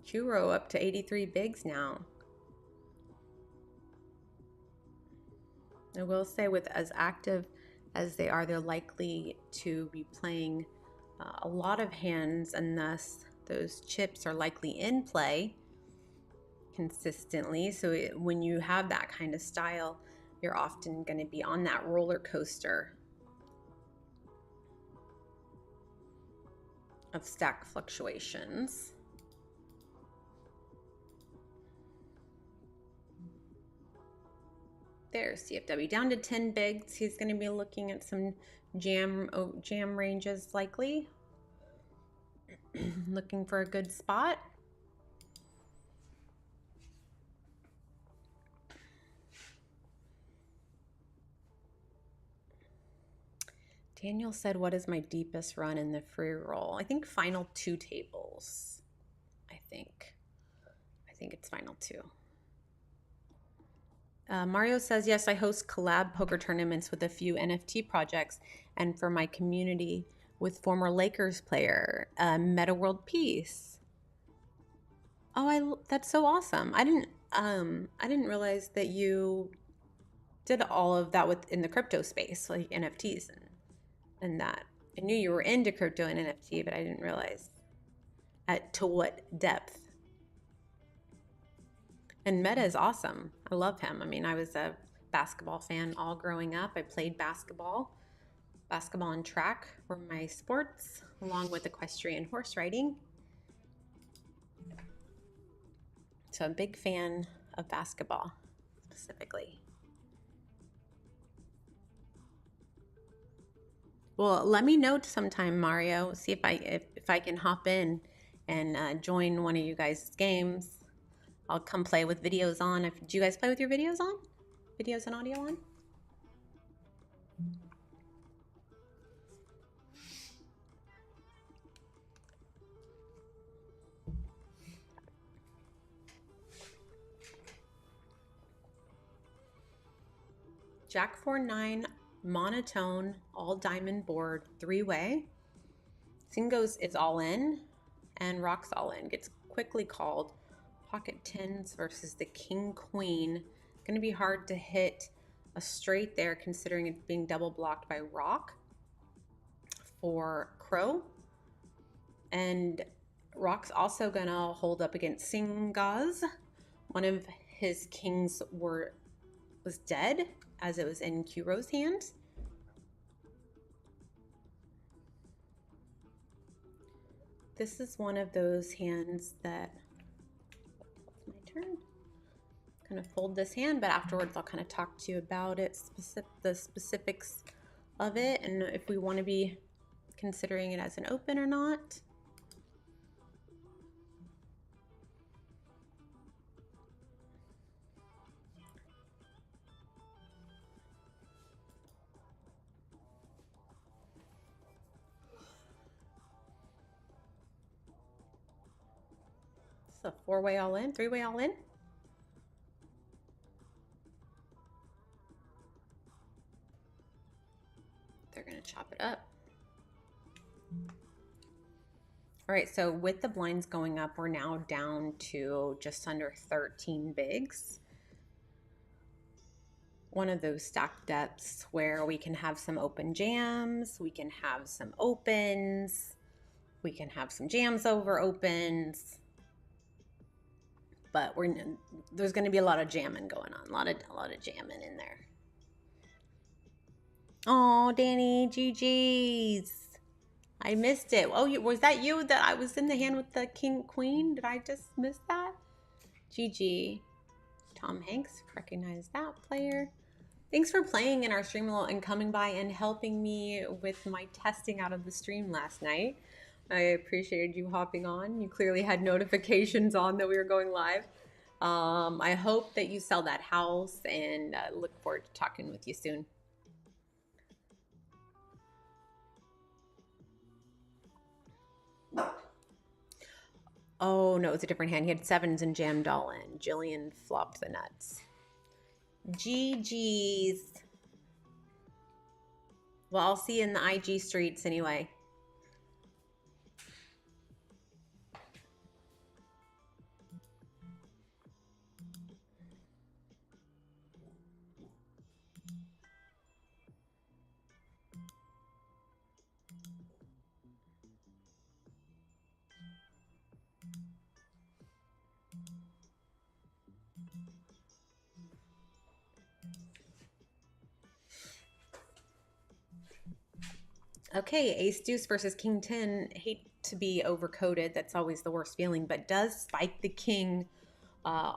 Kuro up to 83 bigs now. I will say, with as active as they're likely to be playing a lot of hands, and thus those chips are likely in play consistently. So when you have that kind of style, you're often going to be on that roller coaster of stack fluctuations. There's CFW down to 10 bigs. He's going to be looking at some jam ranges likely. Looking for a good spot. Daniel said, what is my deepest run in the free roll? I think final 2 tables. I think it's final 2. Mario says, yes, I host collab poker tournaments with a few NFT projects and for my community with former Lakers player, Meta World Peace. Oh, that's so awesome. I didn't realize that you did all of that in the crypto space, like NFTs and that. I knew you were into crypto and NFT, but I didn't realize to what depth. And Meta is awesome. I love him. I mean, I was a basketball fan all growing up. I played basketball. Basketball and track were my sports, along with equestrian horse riding. So I'm a big fan of basketball, specifically. Well, let me know sometime, Mario. See if I can hop in and join one of you guys' games. I'll come play with videos on. Do you guys play with your videos on? Videos and audio on? Jack 4-9, monotone, all diamond board, 3-way. Singos is all in, and rocks all in. Gets quickly called. Pocket tens versus the king queen. Going to be hard to hit a straight there, considering it's being double blocked by rock for crow. And rock's also going to hold up against Singaz. One of his kings was dead, as it was in Q Row's hand. This is one of those hands that, my turn, kind of fold this hand, but afterwards I'll kind of talk to you about it, the specifics of it, and if we want to be considering it as an open or not. A 4-way all in, 3-way all in. They're going to chop it up. All right, so with the blinds going up, we're now down to just under 13 bigs. One of those stack depths where we can have some open jams, we can have some opens, we can have some jams over opens. But there's going to be a lot of jamming going on, a lot of jamming in there. Oh, Danny, GG's. I missed it. Oh, was that you that I was in the hand with the king queen? Did I just miss that? GG. Tom Hanks, recognize that player. Thanks for playing in our stream and coming by and helping me with my testing out of the stream last night. I appreciated you hopping on. You clearly had notifications on that we were going live. I hope that you sell that house, and look forward to talking with you soon. Oh, no, it's a different hand. He had 7s and jammed all in. Jillian flopped the nuts. GG's. Well, I'll see you in the IG streets anyway. Okay, ace deuce versus king 10. Hate to be overcoded. That's always the worst feeling, but does spike the king uh,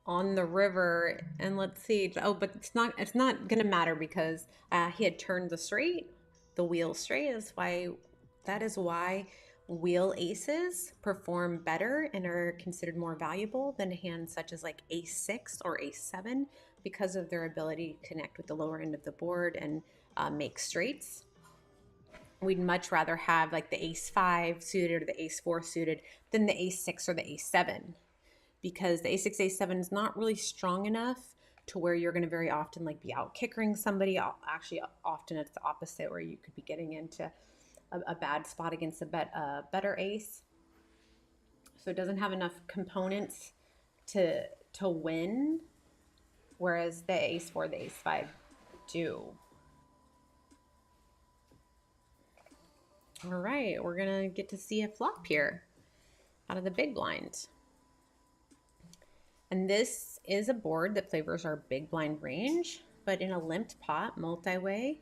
on the river. And let's see. Oh, but it's not gonna matter because he had turned the wheel straight. That is why wheel aces perform better and are considered more valuable than hands such as like ace 6 or ace 7 because of their ability to connect with the lower end of the board and make straights. We'd much rather have like the ace 5 suited or the ace 4 suited than the ace 6 or the ace 7, because the ace 6 ace 7 is not really strong enough to where you're going to very often like be out kickering somebody. Actually, often it's the opposite, where you could be getting into a bad spot against a better ace. So it doesn't have enough components to win, whereas the ace 4, the ace 5 do. All right, we're gonna get to see a flop here out of the big blind. And this is a board that flavors our big blind range, but in a limped pot multi-way,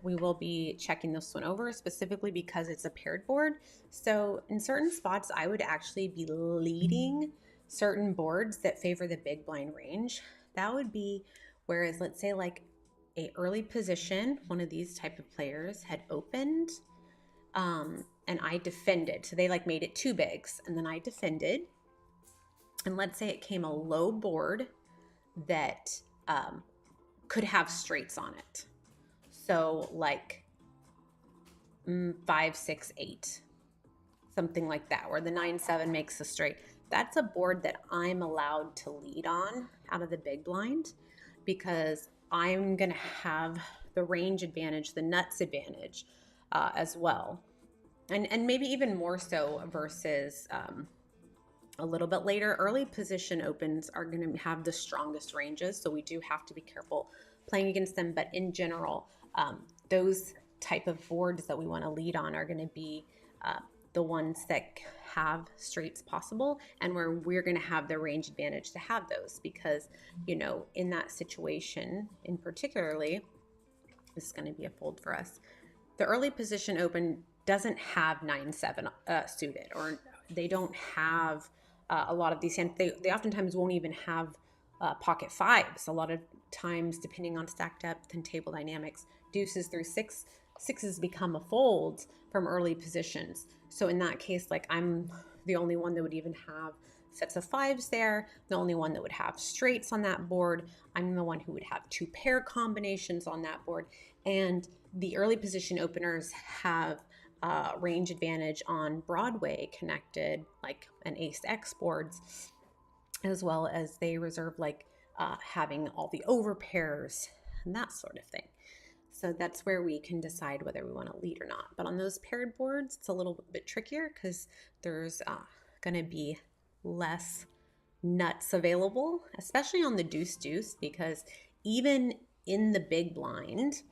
we will be checking this one over specifically because it's a paired board. So in certain spots, I would actually be leading certain boards that favor the big blind range. That would be, whereas let's say like a early position, one of these type of players had opened, and I defended. So they like made it 2 bigs and then I defended. And let's say it came a low board that could have straights on it. So like 5, 6, 8, something like that, where the 9, 7 makes a straight. That's a board that I'm allowed to lead on out of the big blind because I'm going to have the range advantage, the nuts advantage as well. And maybe even more so versus a little bit later. Early position opens are going to have the strongest ranges, so we do have to be careful playing against them. But in general, those type of boards that we want to lead on are going to be the ones that have straights possible, and where we're going to have the range advantage to have those, because, you know, in that situation in particularly, this is going to be a fold for us. The early position open doesn't have 9, 7 suited, or they don't have a lot of these hands. They oftentimes won't even have pocket 5s. A lot of times, depending on stack depth and table dynamics, deuces through 6s become a fold from early positions. So in that case, like, I'm the only one that would even have sets of 5s there, the only one that would have straights on that board. I'm the one who would have 2 pair combinations on that board. And the early position openers have range advantage on Broadway connected, like an ace X boards, as well as they reserve like having all the over pairs and that sort of thing. So that's where we can decide whether we want to lead or not. But on those paired boards, it's a little bit trickier because there's going to be less nuts available, especially on the deuce, because even in the big blind,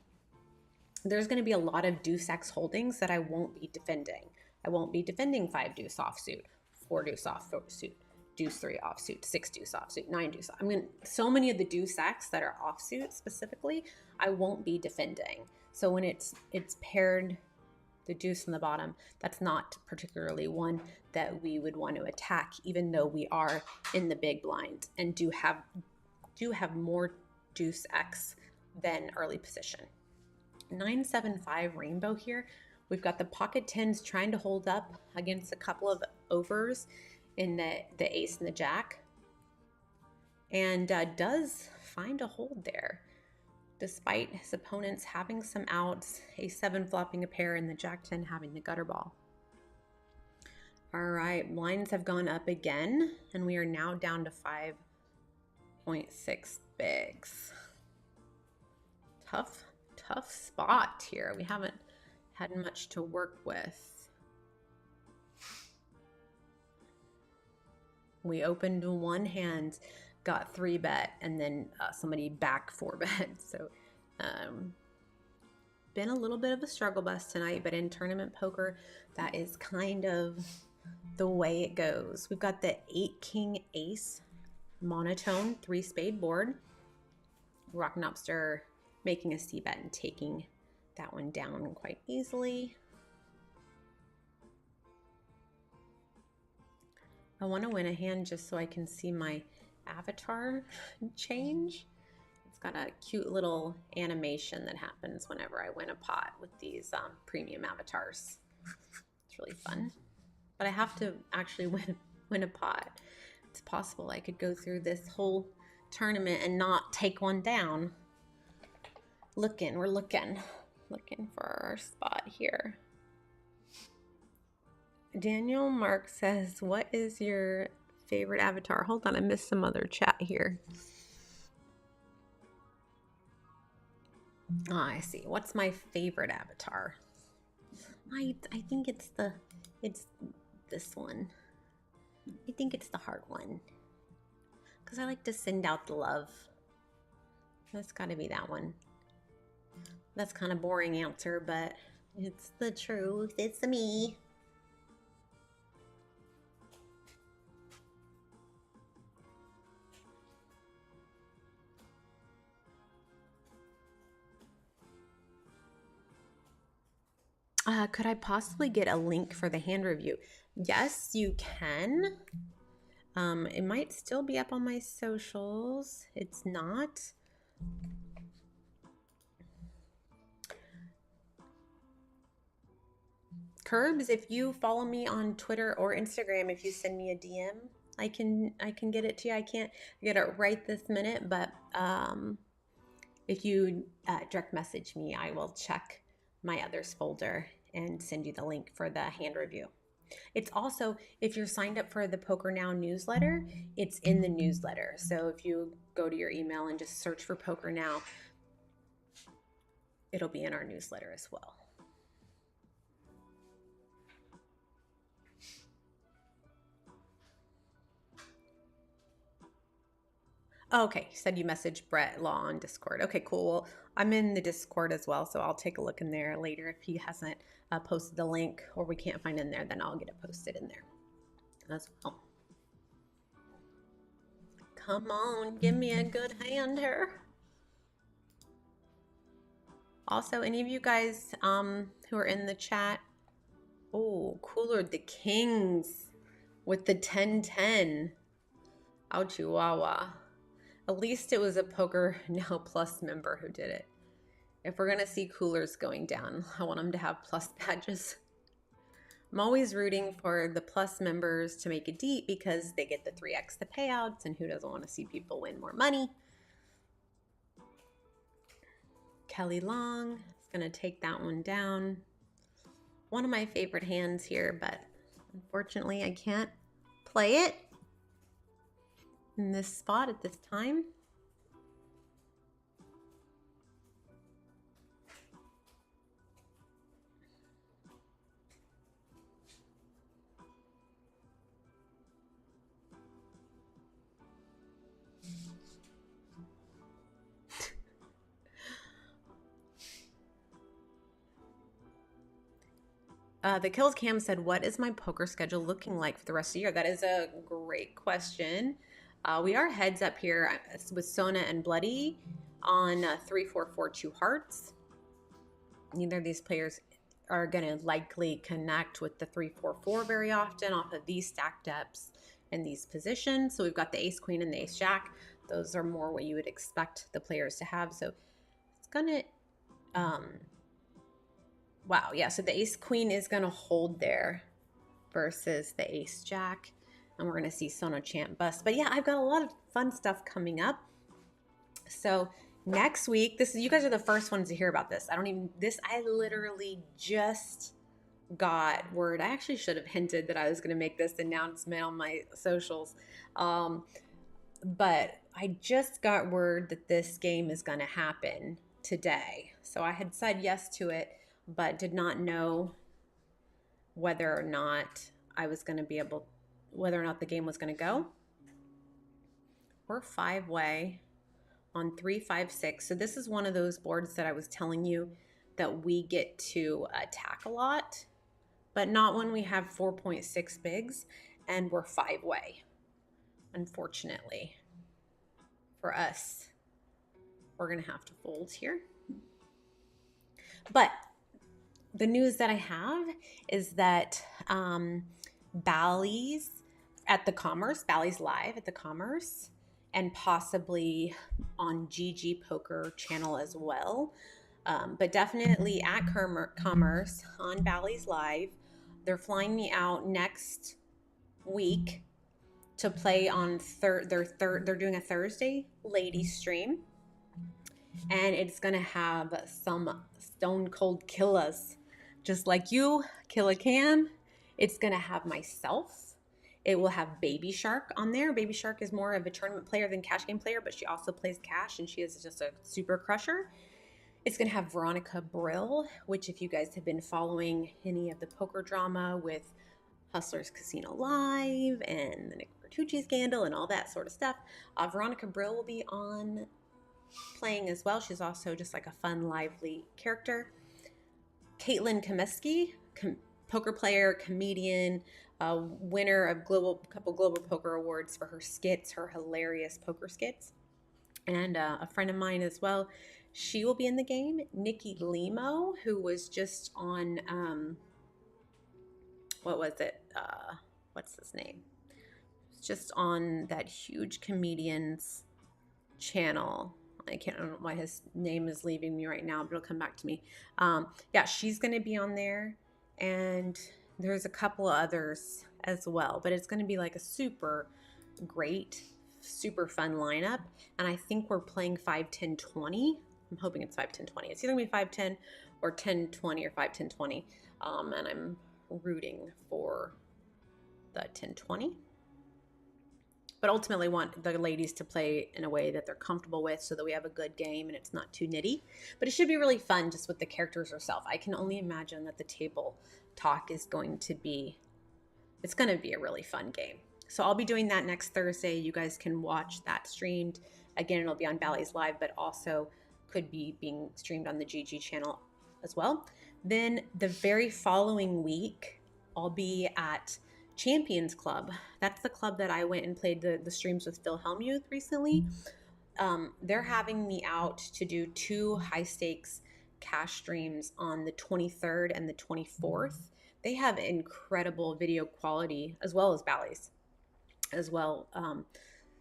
there's going to be a lot of deuce X holdings that I won't be defending. I won't be defending 5 deuce offsuit, 4 deuce offsuit, deuce 3 offsuit, 6 deuce offsuit, 9 deuce. I mean, so many of the deuce X that are offsuit specifically, I won't be defending. So when it's paired, the deuce in the bottom, that's not particularly one that we would want to attack, even though we are in the big blind and do have more deuce X than early position. 9-7-5 rainbow here. We've got the pocket 10s trying to hold up against a couple of overs in the ace and the jack, and does find a hold there despite his opponents having some outs, ace 7 flopping a pair and the jack 10 having the gutter ball. All right, blinds have gone up again, and we are now down to 5.6 bigs. Tough spot here. We haven't had much to work with. We opened one hand, got 3-bet, and then somebody back 4-bet. So been a little bit of a struggle bus tonight, but in tournament poker, that is kind of the way it goes. We've got the 8 king ace monotone 3 spade board. rocking upster, making a c-bet and taking that one down quite easily. I want to win a hand just so I can see my avatar change. It's got a cute little animation that happens whenever I win a pot with these premium avatars. It's really fun. But I have to actually win a pot. It's possible I could go through this whole tournament and not take one down. We're looking for our spot here. Daniel Mark says, what is your favorite avatar? Hold on, I missed some other chat here. Oh, I see. What's my favorite avatar? I think it's this one. I think it's the heart one. Because I like to send out the love. That's got to be that one. That's kind of boring answer, but it's the truth. It's me. Could I possibly get a link for the hand review? Yes, you can. It might still be up on my socials. It's not. Curbs, if you follow me on Twitter or Instagram, if you send me a DM, I can get it to you. I can't get it right this minute, but if you direct message me, I will check my others folder and send you the link for the hand review. It's also, if you're signed up for the Poker Now newsletter, it's in the newsletter. So if you go to your email and just search for Poker Now, it'll be in our newsletter as well. Oh, okay, you said you messaged Brett Law on Discord. Okay, cool. Well, I'm in the Discord as well, so I'll take a look in there later. If he hasn't posted the link or we can't find it in there, then I'll get it posted in there as well. Come on, give me a good hand here. Also, any of you guys who are in the chat, oh, Cooler the Kings with the 10-10. Ow, Chihuahua. At least it was a Poker Now Plus member who did it. If we're going to see coolers going down, I want them to have plus badges. I'm always rooting for the plus members to make it deep because they get the 3x the payouts, and who doesn't want to see people win more money? Kelly Long is going to take that one down. One of my favorite hands here, but unfortunately I can't play it in this spot at this time. The Kills Cam said, what is my poker schedule looking like for the rest of the year? That is a great question. We are heads up here with Sona and Bloody on 3-4-4-2 hearts. Neither of these players are going to likely connect with the 3-4-4 very often off of these stack depths and these positions. So we've got the ace queen and the ace jack. Those are more what you would expect the players to have. So it's going to... wow, yeah, so the ace queen is going to hold there versus the ace jack. And we're going to see Sono Champ bust. But yeah, I've got a lot of fun stuff coming up. So next week, you guys are the first ones to hear about this. I literally just got word. I actually should have hinted that I was going to make this announcement on my socials. But I just got word that this game is going to happen today. So I had said yes to it, but did not know whether or not whether or not the game was going to go. We're 5-way on 3-5-6. So this is one of those boards that I was telling you that we get to attack a lot, but not when we have 4.6 bigs and we're 5-way, unfortunately for us. we're going to have to fold here. But the news that I have is that Bally's live at the Commerce, and possibly on GG Poker channel as well. But definitely at Commerce on Bally's Live. They're flying me out next week to play on they're doing a Thursday ladies stream, and it's gonna have some stone cold killers, just like you, Killa Cam. It's gonna have myself. It will have Baby Shark on there. Baby Shark is more of a tournament player than cash game player, but she also plays cash, and she is just a super crusher. It's going to have Veronica Brill, which if you guys have been following any of the poker drama with Hustlers Casino Live and the Nick Bertucci scandal and all that sort of stuff, Veronica Brill will be on playing as well. She's also just like a fun, lively character. Caitlin Comiskey, poker player, comedian, winner of a couple global poker awards for her skits, her hilarious poker skits, and a friend of mine as well. She will be in the game. Nikki Limo, who was just on, what was it? What's his name? Just on that huge comedian's channel. I don't know why his name is leaving me right now, but it'll come back to me. Yeah, she's going to be on there. And there's a couple of others as well. But it's going to be like a super great, super fun lineup. And I think we're playing 5, 10, 20. I'm hoping it's 5, 10, 20. It's either going to be 5, 10 or 10, 20 or 5, 10, 20. And I'm rooting for the 10, 20. But ultimately want the ladies to play in a way that they're comfortable with so that we have a good game and it's not too nitty. But it should be really fun just with the characters herself. I can only imagine that the table talk is going to be, it's going to be a really fun game. So I'll be doing that next Thursday. You guys can watch that streamed. Again, it'll be on Bally's Live, but also could be being streamed on the GG channel as well. Then the very following week, I'll be at Champions Club. That's the club that I went and played the streams with Phil Hellmuth recently. They're having me out to do 2 high stakes cash streams on the 23rd and the 24th. They have incredible video quality as well as Bally's as well.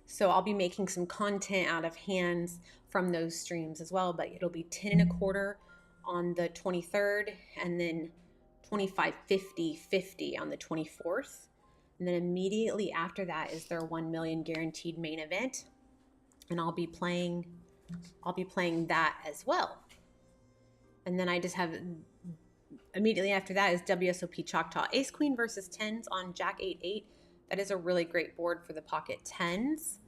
So I'll be making some content out of hands from those streams as well, but it'll be 10 1/4 on the 23rd and then 25, 50, 50 on the 24th. And then immediately after that is their 1 million guaranteed main event. And I'll be playing that as well. And then I just have immediately after that is WSOP Choctaw Ace Queen versus 10s on Jack 8-8. That is a really great board for the pocket 10s.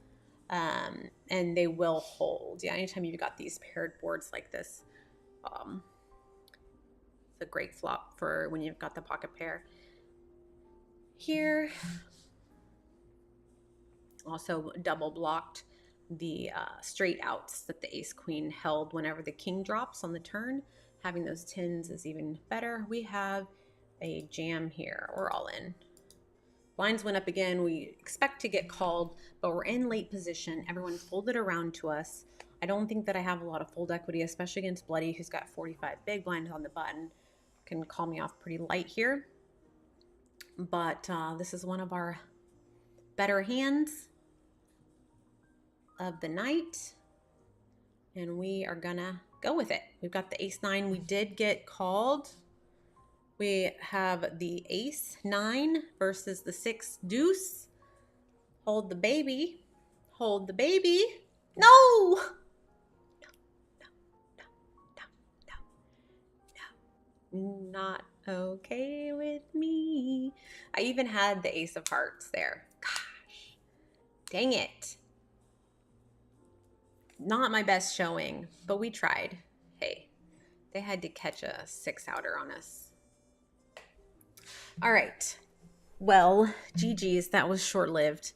And they will hold. Yeah, anytime you've got these paired boards like this, it's a great flop for when you've got the pocket pair. Here, also double blocked the straight outs that the ace queen held whenever the king drops on the turn. Having those 10s is even better. We have a jam here. We're all in. Blinds went up again. We expect to get called, but we're in late position. Everyone folded around to us. I don't think that I have a lot of fold equity, especially against Bloody, who's got 45 big blinds on the button. Can call me off pretty light here. But this is one of our better hands of the night. And we are gonna go with it. We've got the ace-9. We did get called. We have the ace-9 versus the 6-deuce. Hold the baby. Hold the baby. No! No. Not okay with me. I even had the ace of hearts there. Gosh. Dang it. Not my best showing, but we tried. Hey, they had to catch a 6-outer on us. All right. Well, GG's, that was short-lived.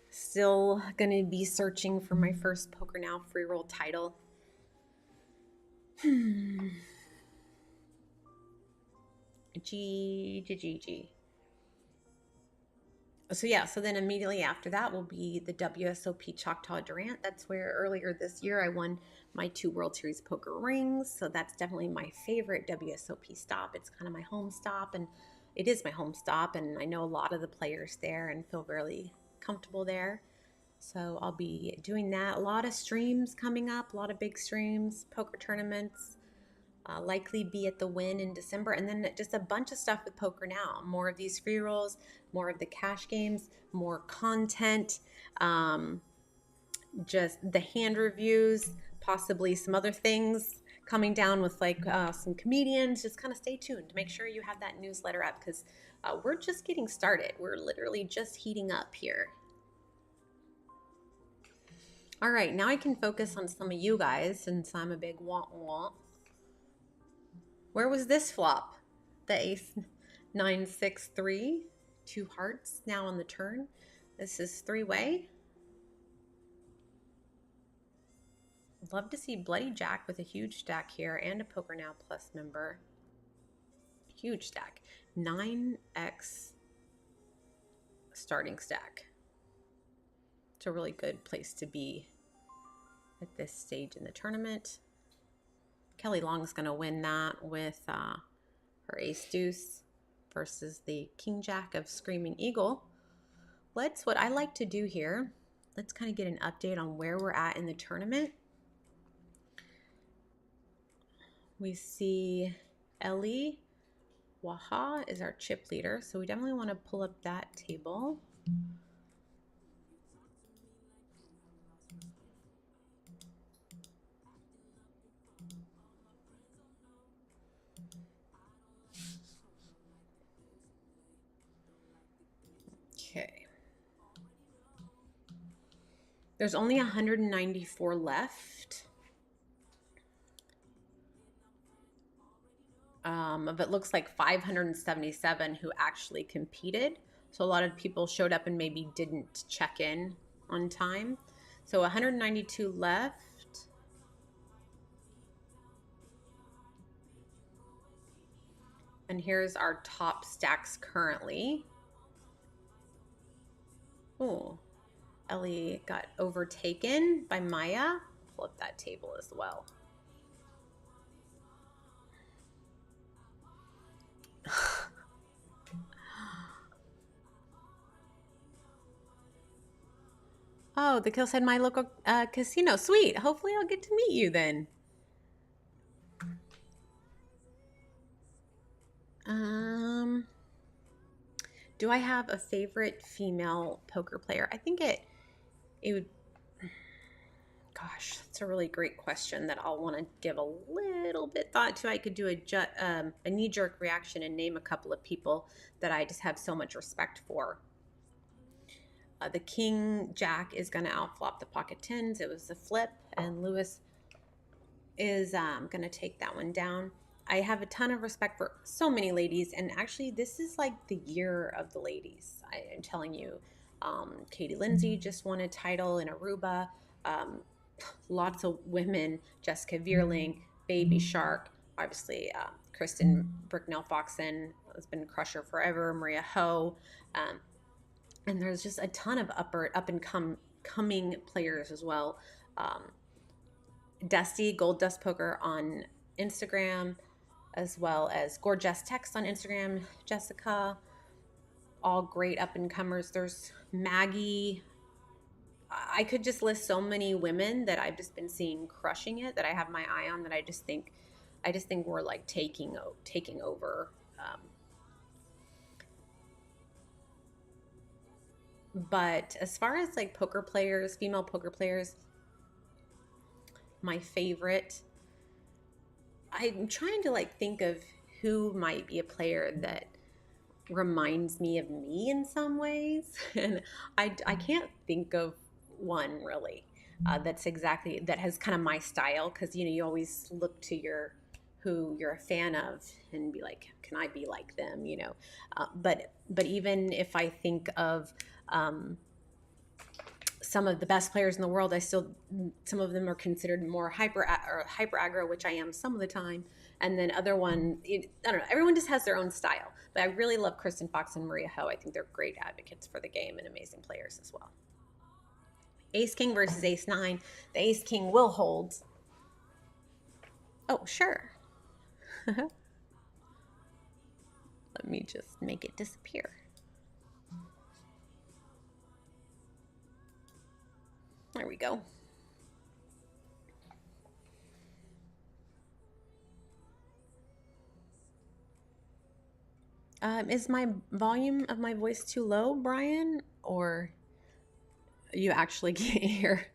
Still gonna be searching for my first Poker Now free roll title. G. So yeah, so then immediately after that will be the WSOP Choctaw Durant. That's where earlier this year I won my 2 World Series poker rings. So that's definitely my favorite WSOP stop. It's kind of my home stop, and it is my home stop, and I know a lot of the players there and feel really comfortable there. So I'll be doing that. A lot of streams coming up, a lot of big streams, poker tournaments. Likely be at the Win in December, and then just a bunch of stuff with Poker Now. More of these free rolls, more of the cash games, more content, um, just the hand reviews, possibly some other things coming down with like some comedians. Just kind of stay tuned. Make sure you have that newsletter up because we're just getting started. We're literally just heating up here. All right, now I can focus on some of you guys since I'm a big want. Where was this flop? The ace 9-6-3, 2 hearts now on the turn. This is 3-way. Love to see Bloody Jack with a huge stack here and a Poker Now Plus member. Huge stack. 9x starting stack. It's a really good place to be at this stage in the tournament. Kelly Long's going to win that with her ace deuce versus the king jack of Screaming Eagle. What I like to do here, let's kind of get an update on where we're at in the tournament. We see Ellie Waha is our chip leader, so we definitely want to pull up that table. Okay. There's only 194 left. But it looks like 577 who actually competed. So a lot of people showed up and maybe didn't check in on time. So 192 left. And here's our top stacks currently. Oh, Ellie got overtaken by Maya. Pull up that table as well. Oh, the kill said my local casino. Sweet. Hopefully I'll get to meet you then. Do I have a favorite female poker player? I think it would, gosh, that's a really great question that I'll want to give a little bit thought to. I could do a knee-jerk reaction and name a couple of people that I just have so much respect for. The king jack is going to outflop the pocket tens. It was a flip, and Lewis is going to take that one down. I have a ton of respect for so many ladies, and actually this is like the year of the ladies. I'm telling you, Katie Lindsay just won a title in Aruba. Lots of women, Jessica Vierling, Baby Shark, obviously Kristen Bricknell-Foxen has been a crusher forever, Maria Ho, and there's just a ton of up and coming players as well. Dusty, Gold Dust Poker on Instagram, as well as Gorgeous Text on Instagram, Jessica, all great up and comers. There's Maggie. I could just list so many women that I've just been seeing crushing it, that I have my eye on, that I just think we're like taking over. But as far as like poker players, female poker players, my favorite, I'm trying to like think of who might be a player that reminds me of me in some ways, and I can't think of one really that has kind of my style, because you always look to who you're a fan of and be like, can I be like them, but even if I think of some of the best players in the world, some of them are considered more hyper aggro, which I am some of the time. And then I don't know, everyone just has their own style. But I really love Kristen Fox and Maria Ho. I think they're great advocates for the game and amazing players as well. Ace King versus Ace 9. The Ace King will hold. Oh, sure. Let me just make it disappear. There we go. Is my volume of my voice too low, Brian? Or you actually can't hear?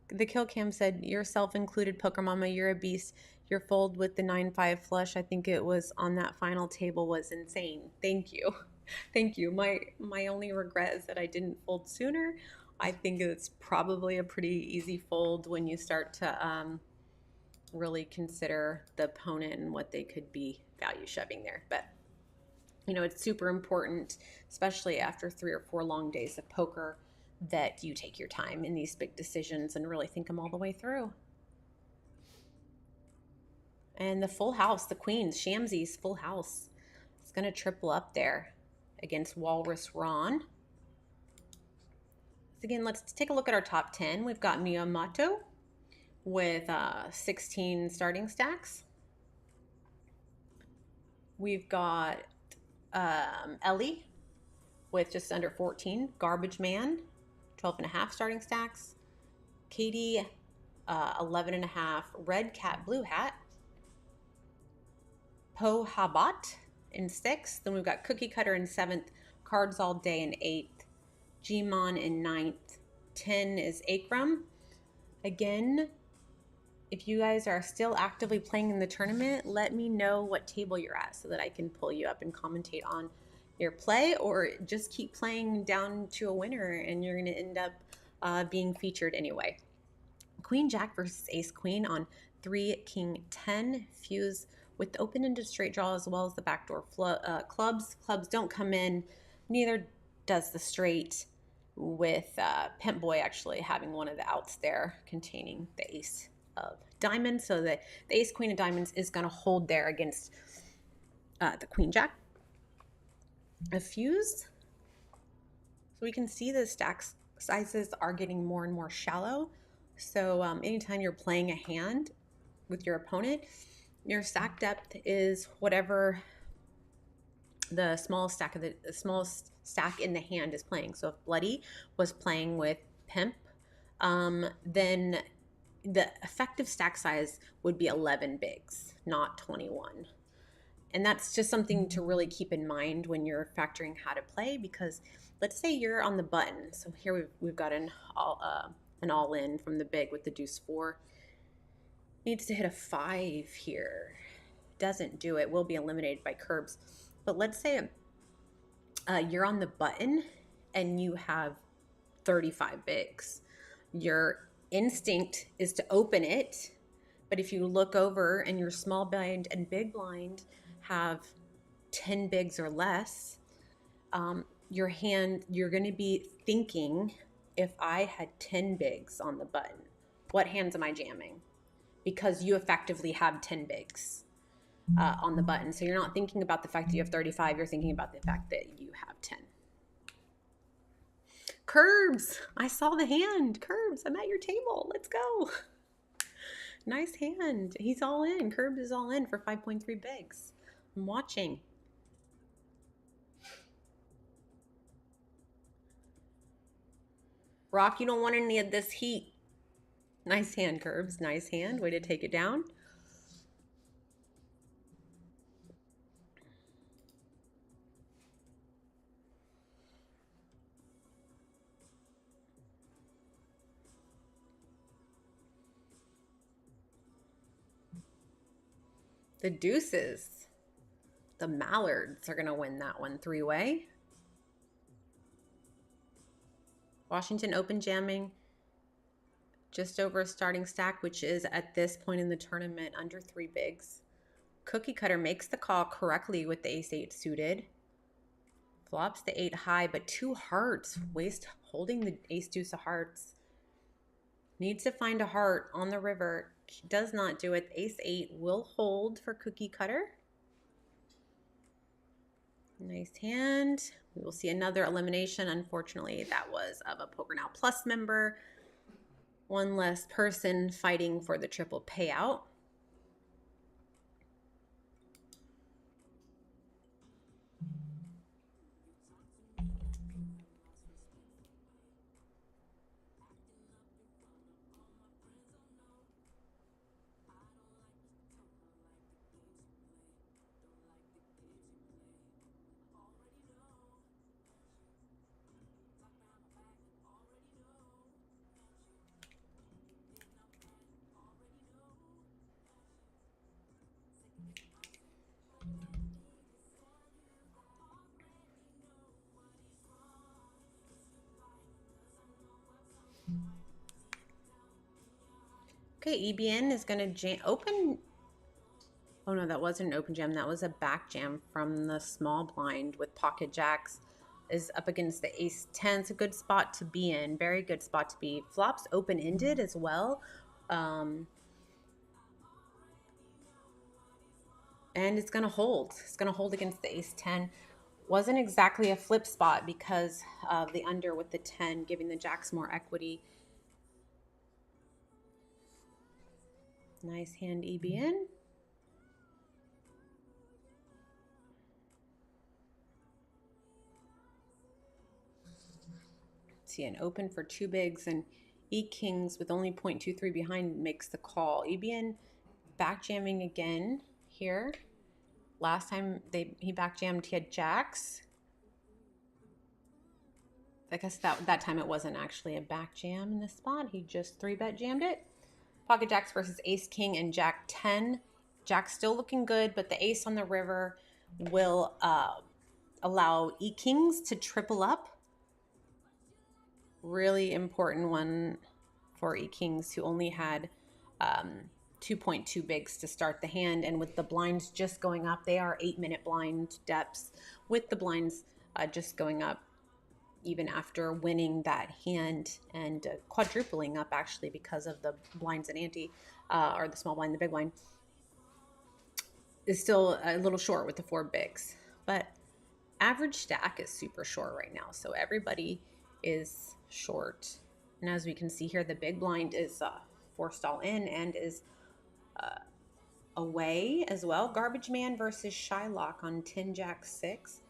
The kill cam said, yourself included, Poker Mama, you're a beast. Your fold with the 9-5 flush, I think it was on that final table, was insane. Thank you. Thank you. My only regret is that I didn't fold sooner. I think it's probably a pretty easy fold when you start to really consider the opponent and what they could be value shoving there. But, you know, it's super important, especially after 3 or 4 long days of poker, that you take your time in these big decisions and really think them all the way through. And the full house, the queens, Shamsi's full house, is going to triple up there against Walrus Ron. So again, let's take a look at our top 10. We've got Miyamoto with 16 starting stacks. We've got Ellie with just under 14. Garbage Man, 12.5 starting stacks. Katie, 11.5. Red Cat, Blue Hat. Po Habat in 6th. Then we've got Cookie Cutter in 7th. Cards All Day in 8th. Gmon in 9th. 10 is Akram. Again, if you guys are still actively playing in the tournament, let me know what table you're at so that I can pull you up and commentate on your play, or just keep playing down to a winner and you're going to end up being featured anyway. Queen Jack versus Ace Queen on 3 King 10. Fuse with the open-ended straight draw as well as the backdoor clubs. Clubs don't come in. Neither does the straight, with Pimp Boy actually having one of the outs there containing the ace of diamonds. So the ace queen of diamonds is going to hold there against the queen jack. A fuse. So we can see the stack sizes are getting more and more shallow. So anytime you're playing a hand with your opponent, your stack depth is whatever the smallest stack in the hand is playing. So if Bloody was playing with Pimp, then the effective stack size would be 11 bigs, not 21. And that's just something to really keep in mind when you're factoring how to play, because let's say you're on the button. So here we've got an all-in from the big with the deuce 4. Needs to hit a 5 here. Doesn't do it. Will be eliminated by curbs. But let's say you're on the button and you have 35 bigs. Your instinct is to open it, but if you look over and your small blind and big blind have 10 bigs or less, you're going to be thinking, if I had 10 bigs on the button, what hands am I jamming? Because you effectively have 10 bigs on the button. So you're not thinking about the fact that you have 35, you're thinking about the fact that you have 10. Curbs, I saw the hand. Curbs, I'm at your table. Let's go. Nice hand. He's all in. Curbs is all in for 5.3 bigs. I'm watching. Rock, you don't want any of this heat. Nice hand, Curbs. Nice hand. Way to take it down. The deuces. The mallards are going to win that one 3-way. Washington open jamming just over a starting stack, which is at this point in the tournament under 3 bigs. Cookie Cutter makes the call correctly with the ace-8 suited. Flops the 8 high, but 2 hearts. Waste holding the ace deuce of hearts. Needs to find a heart on the river. Does not do it. Ace 8 will hold for cookie cutter. Nice hand. We will see another elimination. Unfortunately, that was of a Poker Now Plus member. One less person fighting for the triple payout. Okay, EBN is going to open. Oh no, that wasn't an open jam. That was a back jam from the small blind with pocket jacks. Is up against the ace 10. It's a good spot to be in. Very good spot to be. Flops open-ended as well. And it's going to hold. It's going to hold against the ace 10. Wasn't exactly a flip spot because of the under with the 10, giving the jacks more equity. Nice hand, EBN. See an open for 2 bigs, and E-Kings with only 0.23 behind makes the call. EBN back jamming again here. Last time he back jammed, he had jacks. I guess that time it wasn't actually a back jam in this spot. He just 3-bet jammed it. Pocket jacks versus ace king and jack 10. Jack still looking good, but the ace on the river will allow E-Kings to triple up. Really important one for E-Kings, who only had 2.2 bigs to start the hand. And with the blinds just going up, they are 8-minute blind depths with the blinds just going up even after winning that hand and quadrupling up actually because of the blinds and ante or the small blind, the big blind is still a little short with the 4 bigs. But average stack is super short right now. So everybody is short. And as we can see here, the big blind is forced all in and is away as well. Garbage Man versus Shylock on 10 Jack 6.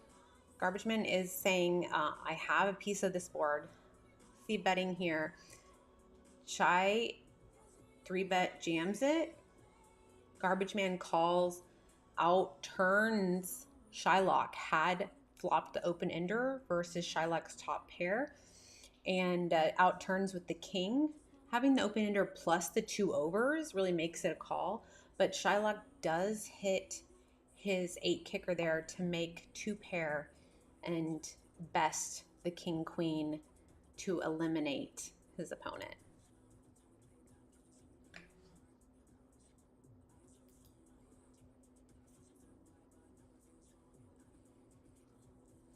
Garbage Man is saying, I have a piece of this board. See betting here. Shy 3-bet jams it. Garbage Man calls, out turns. Shylock had flopped the open ender versus Shylock's top pair, and out turns with the king. Having the open ender plus the 2 overs really makes it a call, but Shylock does hit his 8 kicker there to make 2 pair and best the king queen to eliminate his opponent.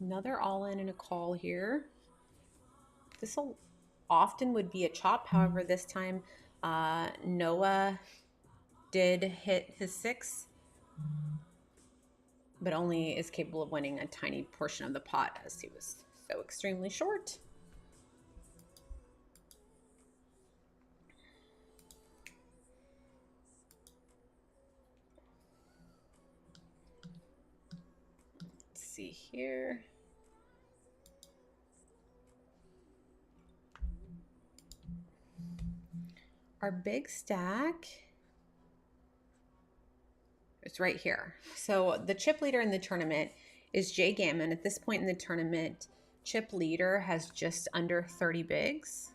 Another all-in and a call here. This will often would be a chop. However, this time Noah did hit his 6, but only is capable of winning a tiny portion of the pot as he was so extremely short. Let's see here. Our big stack, it's right here. So the chip leader in the tournament is Jay Gammon. At this point in the tournament, chip leader has just under 30 bigs.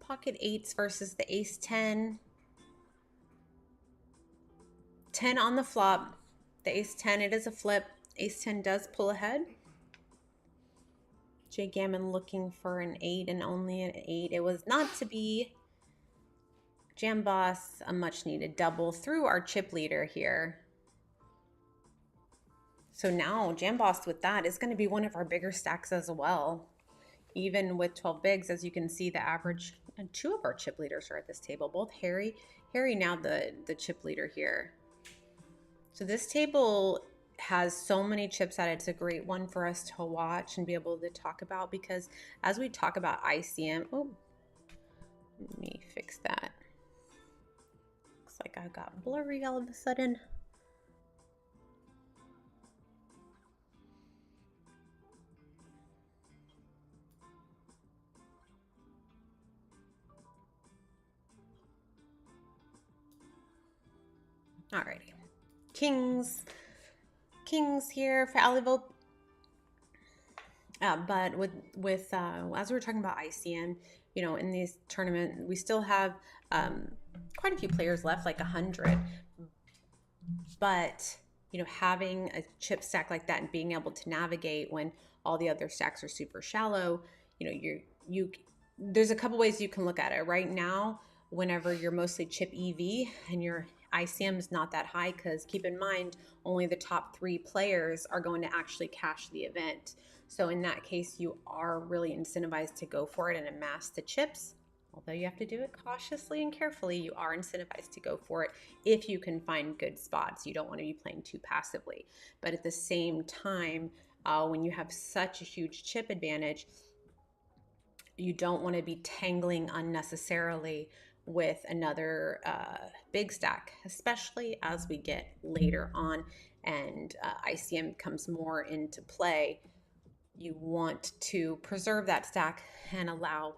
Pocket 8s versus the ace 10. 10 on the flop. The ace 10, it is a flip. Ace 10 does pull ahead. Jay Gammon looking for an 8 and only an 8. It was not to be. Jam Boss, a much needed double through our chip leader here. So now Jam Boss with that is going to be one of our bigger stacks as well. Even with 12 bigs, as you can see, the average, and 2 of our chip leaders are at this table. Both Harry now the chip leader here. So this table has so many chips at it. It's a great one for us to watch and be able to talk about, because as we talk about ICM, oh, let me fix that. Looks like I got blurry all of a sudden. Alrighty, kings here for Alivo. But with as we were talking about ICM, you know, in these tournament, we still have quite a few players left, like 100. But you know, having a chip stack like that and being able to navigate when all the other stacks are super shallow, you know, there's a couple ways you can look at it. Right now, whenever you're mostly chip EV and your ICM is not that high, because keep in mind, only the top 3 players are going to actually cash the event. So in that case, you are really incentivized to go for it and amass the chips. Although you have to do it cautiously and carefully, you are incentivized to go for it if you can find good spots. You don't want to be playing too passively. But at the same time, when you have such a huge chip advantage, you don't want to be tangling unnecessarily with another big stack, especially as we get later on and ICM comes more into play. You want to preserve that stack and allow,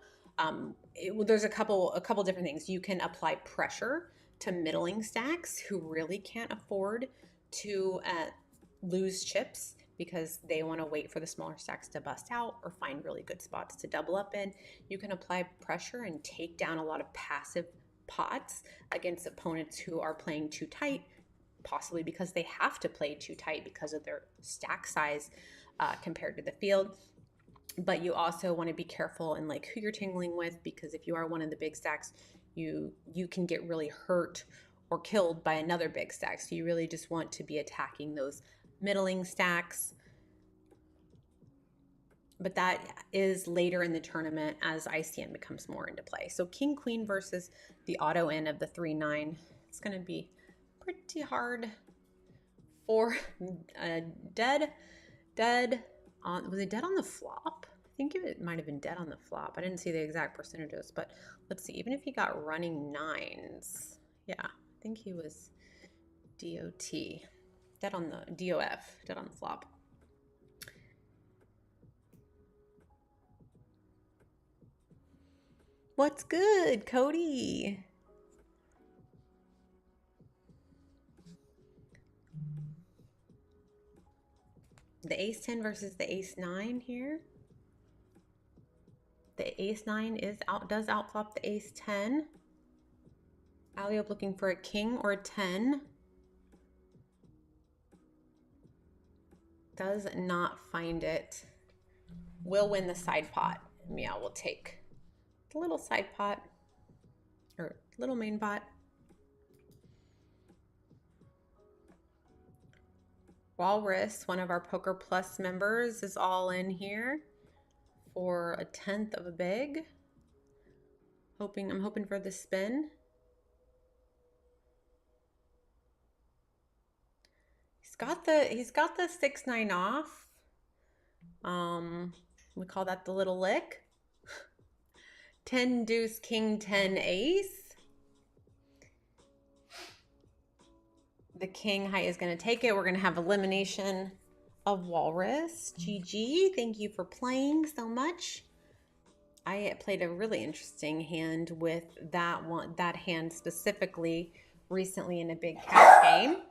there's a couple different things. You can apply pressure to middling stacks who really can't afford to lose chips because they want to wait for the smaller stacks to bust out or find really good spots to double up in. You can apply pressure and take down a lot of passive pots against opponents who are playing too tight, possibly because they have to play too tight because of their stack size compared to the field. But you also want to be careful in like who you're tingling with, because if you are one of the big stacks, you can get really hurt or killed by another big stack. So you really just want to be attacking those middling stacks. But that is later in the tournament as ICM becomes more into play. So King Queen versus the auto in of the 3-9. It's going to be pretty hard for dead on, was it dead on the flop? I think it might have been dead on the flop. I didn't see the exact percentages, but let's see. Even if he got running 9s, yeah, I think he was DOT, dead on the DOF, dead on the flop. What's good, Cody? The ace 10 versus the ace 9 here. The ace 9 does outflop the ace 10. Alley-oop looking for a king or a 10. Does not find it. Will win the side pot. Meow will take the little side pot or little main pot. Walrus, one of our Poker Plus members, is all in here for a 1/10 of a big. I'm hoping for the spin. He's got the 6-9 off. We call that the little lick. 10 deuce, king, 10 ace. The king high is going to take it. We're going to have elimination of Walrus. GG. Thank you for playing so much. I played a really interesting hand with that hand specifically recently in a big cash game.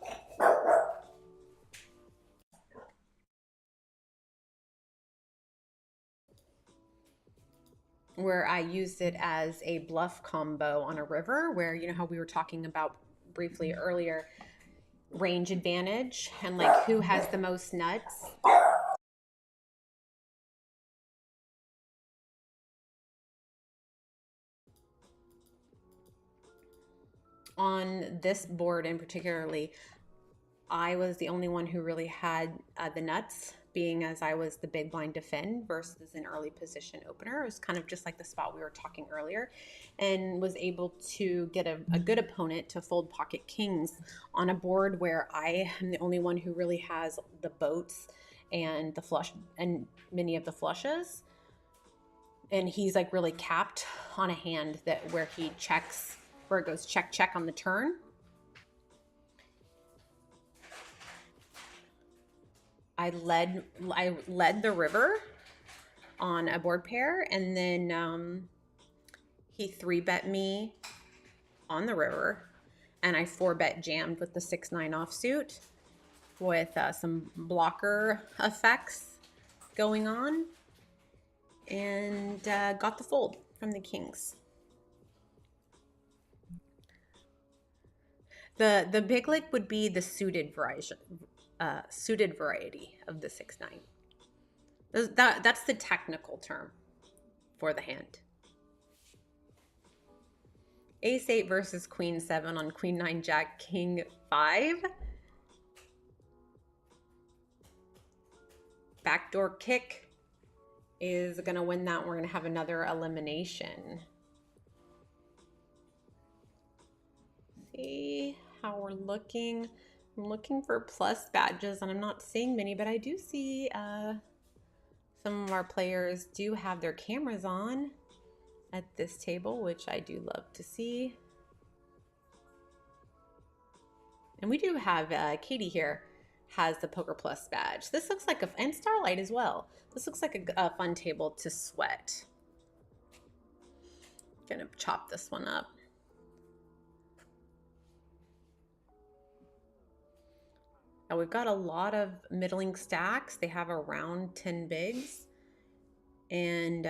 Where I used it as a bluff combo on a river, where, you know how we were talking about briefly earlier, range advantage and like who has the most nuts. On this board in particularly, I was the only one who really had the nuts, being as I was the big blind defend versus an early position opener. It was kind of just like the spot we were talking earlier, and was able to get a good opponent to fold pocket kings on a board where I am the only one who really has the boats and the flush and many of the flushes. And he's like really capped on a hand that where he checks, where it goes check, check on the turn. I led the river on a board pair, and then he 3-bet me on the river, and I 4-bet jammed with the 6-9 offsuit with some blocker effects going on, and got the fold from the kings. The big lick would be the suited variety of the 6-9. That's the technical term for the hand. Ace 8 versus Queen 7 on Queen 9 Jack King 5. Backdoor kick is gonna win that. We're gonna have another elimination. See how we're looking. I'm looking for plus badges, and I'm not seeing many, but I do see some of our players do have their cameras on at this table, which I do love to see. And we do have Katie here has the Poker Plus badge. This looks like and Starlight as well. This looks like a fun table to sweat. Gonna chop this one up. Now we've got a lot of middling stacks. They have around 10 bigs, and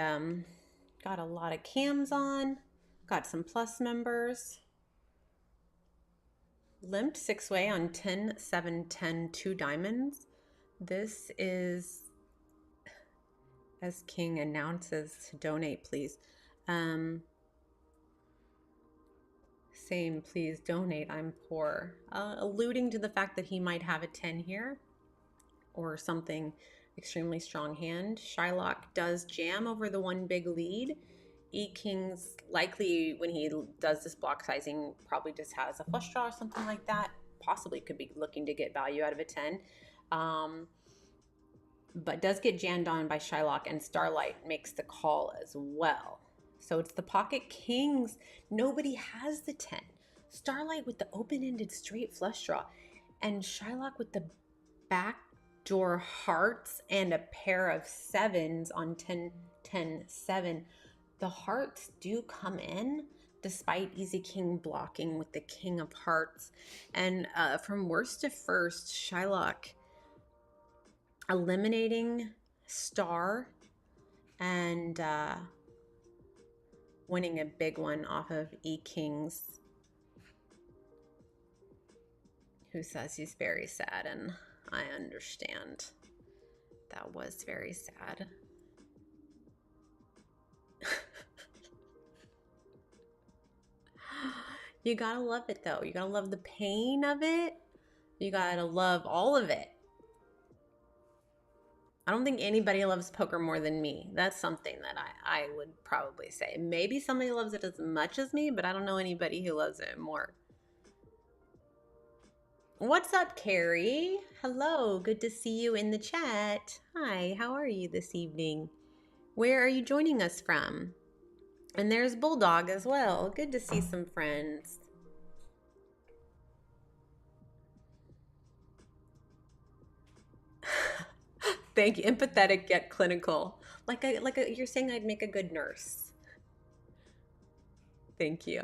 got a lot of cams on. Got some plus members. Limped 6-way on 10, 7, 10, 2 diamonds. This is, as King announces to donate, please. Same, please donate, I'm poor. Alluding to the fact that he might have a 10 here or something extremely strong hand. Shylock does jam over the one big lead. E-King's likely, when he does this block sizing, probably just has a flush draw or something like that. Possibly could be looking to get value out of a 10. But does get jammed on by Shylock, and Starlight makes the call as well. So it's the pocket kings. Nobody has the 10. Starlight with the open-ended straight flush draw, and Shylock with the backdoor hearts and a pair of 7s on 10, 10, 7. The hearts do come in despite Easy King blocking with the king of hearts. And from worst to first, Shylock eliminating Star and winning a big one off of E-Kings, who says he's very sad, and I understand. That was very sad. You gotta love it though. You gotta love the pain of it. You gotta love all of it. I don't think anybody loves poker more than me. That's something that I would probably say. Maybe somebody loves it as much as me, but I don't know anybody who loves it more. What's up, Carrie? Hello, good to see you in the chat. Hi, how are you this evening? Where are you joining us from? And there's Bulldog as well. Good to see some friends. Thank you. Empathetic yet clinical. You're saying I'd make a good nurse. Thank you.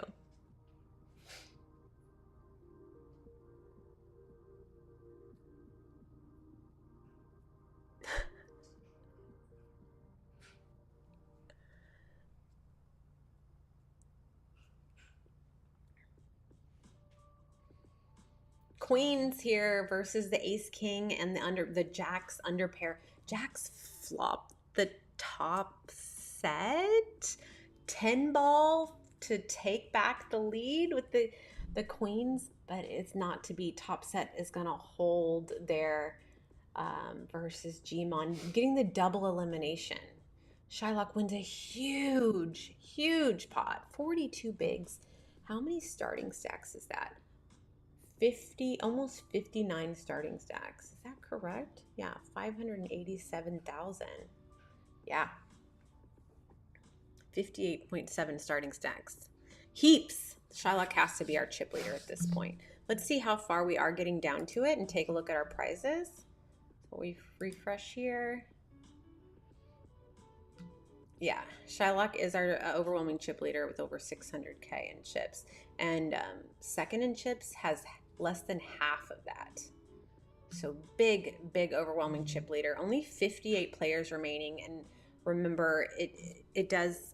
queens here versus the ace king and the jacks under pair. Jacks flopped the top set. 10 ball to take back the lead with the queens, but it's not to be. Top set is going to hold their versus Gmon, getting the double elimination. Shylock wins a huge, huge pot, 42 bigs. How many starting stacks is that? 50, almost 59 starting stacks. Is that correct? Yeah, 587,000. Yeah. 58.7 starting stacks. Heaps. Shylock has to be our chip leader at this point. Let's see how far we are getting down to it and take a look at our prizes. So we refresh here. Yeah, Shylock is our overwhelming chip leader with over 600K in chips. And second in chips has less than half of that. So big, big overwhelming chip leader. Only 58 players remaining. And remember, it does,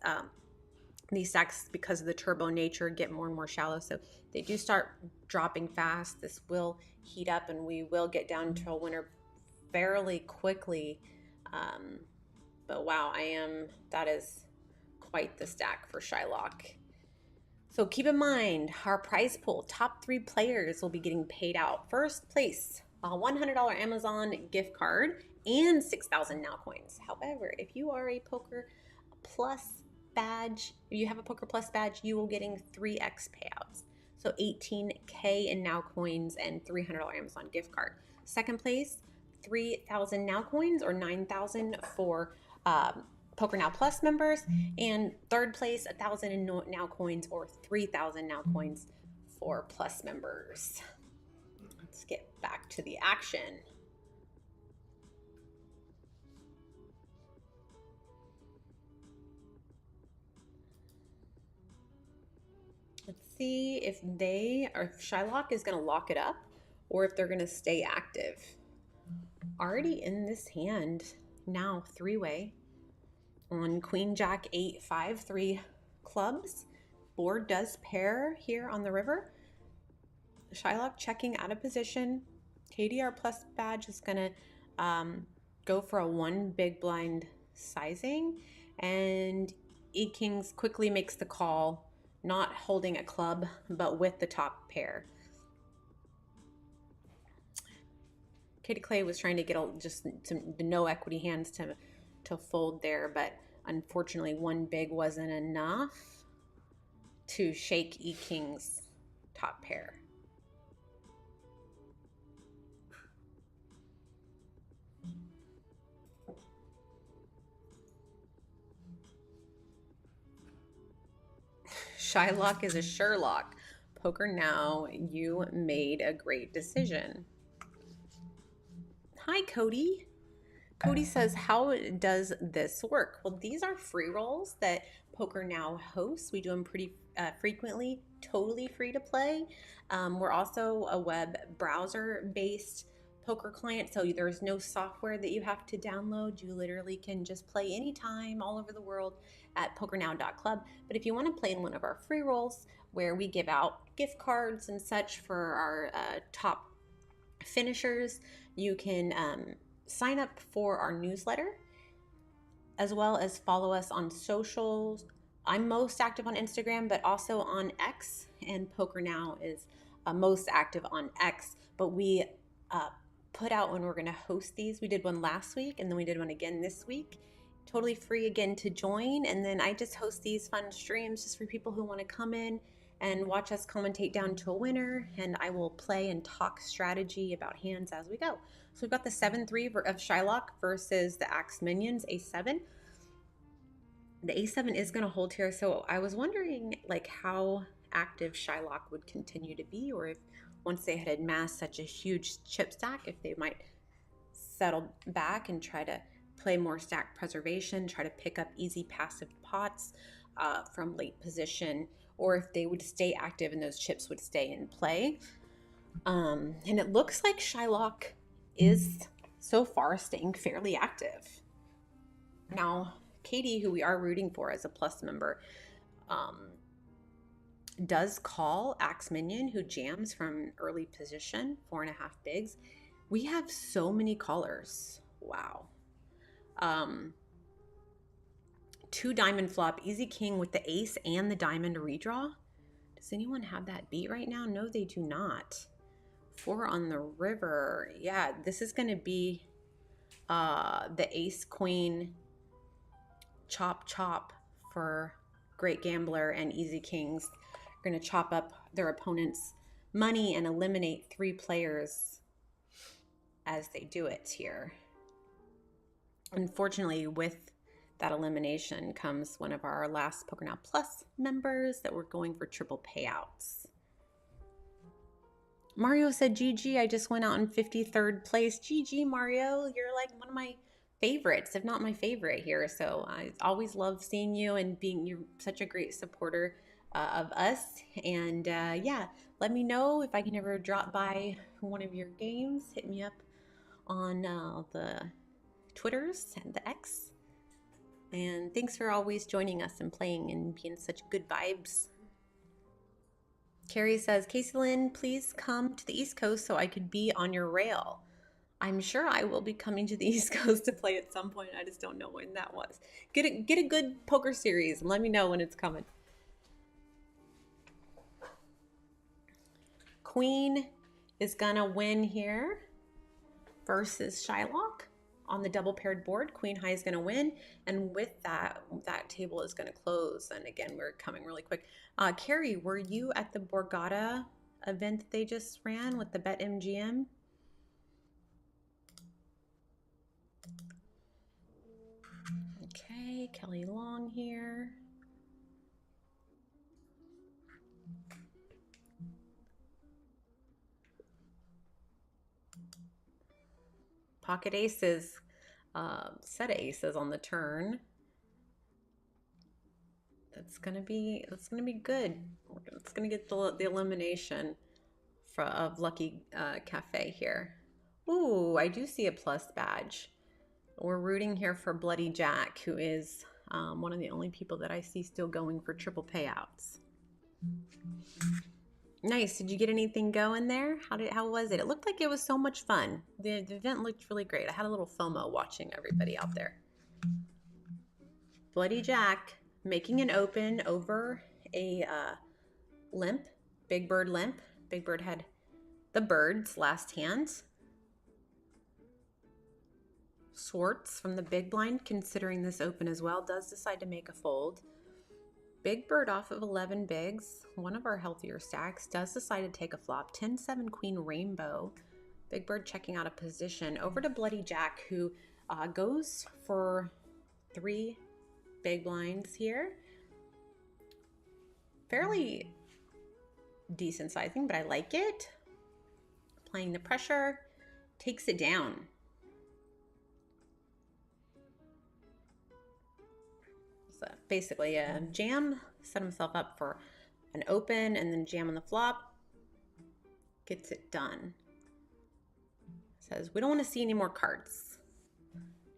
these stacks, because of the turbo nature, get more and more shallow. So they do start dropping fast. This will heat up and we will get down to a winner fairly quickly. But wow, that is quite the stack for Shylock. So keep in mind, our prize pool, top 3 players will be getting paid out. First place, a $100 Amazon gift card and 6,000 Now coins. However, if you are a Poker Plus badge, if you have a Poker Plus badge, you will getting 3x payouts. So 18K in Now coins and $300 Amazon gift card. Second place, 3,000 Now coins or 9,000 for Poker Now Plus members, and third place, 1,000 in Now coins or 3,000 Now coins for Plus members. Let's get back to the action. Let's see if Shylock is going to lock it up or if they're going to stay active. Already in this hand, now 3-way on Queen Jack 8 5 3 clubs. Board does pair here on the river. Shylock checking out of position. KDR Plus badge is gonna go for a 1 big blind sizing, and E Kings quickly makes the call, not holding a club but with the top pair. Katie Clay was trying to get just some no equity hands to fold there, but unfortunately 1 big wasn't enough to shake E King's top pair. Shylock is a Sherlock. Poker Now, you made a great decision. Hi, Cody. Cody says, how does this work? Well, these are free rolls that Poker Now hosts. We do them pretty frequently, totally free to play. We're also a web browser-based poker client, so there's no software that you have to download. You literally can just play anytime all over the world at pokernow.club. But if you want to play in one of our free rolls where we give out gift cards and such for our top finishers, you can sign up for our newsletter, as well as follow us on socials. I'm most active on Instagram, but also on X, and Poker Now is most active on X. But we put out when we're going to host these. We did one last week, and then we did one again this week. Totally free again to join. And then I just host these fun streams just for people who want to come in and watch us commentate down to a winner, and I will play and talk strategy about hands as we go. So we've got the 7-3 of Shylock versus the Axe Minions, A7. The A7 is going to hold here, so I was wondering like how active Shylock would continue to be, or if once they had amassed such a huge chip stack, if they might settle back and try to play more stack preservation, try to pick up easy passive pots from late position, or if they would stay active and those chips would stay in play. And it looks like Shylock is so far staying fairly active. Now, Katie, who we are rooting for as a Plus member, does call Axe Minion, who jams from early position, 4.5 bigs. We have so many callers. Wow. 2 diamond flop, easy king with the ace and the diamond redraw. Does anyone have that beat right now? No, they do not. 4 on the river. Yeah, this is going to be the ace queen chop chop for Great Gambler and Easy Kings. Are going to chop up their opponent's money and eliminate 3 players as they do it here. Unfortunately, with that elimination comes one of our last Poker Now Plus members that were going for triple payouts. Mario said, GG, I just went out in 53rd place. GG, Mario, you're like one of my favorites, if not my favorite here. So I always love seeing you and you're such a great supporter of us. And yeah, let me know if I can ever drop by one of your games. Hit me up on the Twitters and the X. And thanks for always joining us and playing and being such good vibes. Carrie says, Casey Lynn, please come to the East Coast so I could be on your rail. I'm sure I will be coming to the East Coast to play at some point. I just don't know when that was. Get a good poker series and let me know when it's coming. Queen is gonna win here versus Shylock on the double paired board. Queen high is gonna win, and with that table is gonna close. And again, we're coming really quick. Carrie, were you at the Borgata event that they just ran with the BetMGM? Okay, Kelly Long here. Pocket aces, set of aces on the turn. That's gonna be good. It's gonna get the elimination of Lucky Cafe here. Ooh, I do see a plus badge. We're rooting here for Bloody Jack, who is one of the only people that I see still going for triple payouts. Nice. Did you get anything going there? How was it? It looked like it was so much fun. The event looked really great. I had a little FOMO watching everybody out there. Bloody Jack making an open over a limp, Big Bird limp. Big Bird had the birds last hand. Swartz from the big blind, considering this open as well, does decide to make a fold. Big Bird off of 11 bigs, one of our healthier stacks, does decide to take a flop. 10-7 Queen Rainbow. Big Bird checking out a position. Over to Bloody Jack, who goes for 3 big blinds here. Fairly decent sizing, but I like it. Playing the pressure, takes it down. So basically a jam, set himself up for an open and then jam on the flop. Gets it done. Says, we don't want to see any more cards.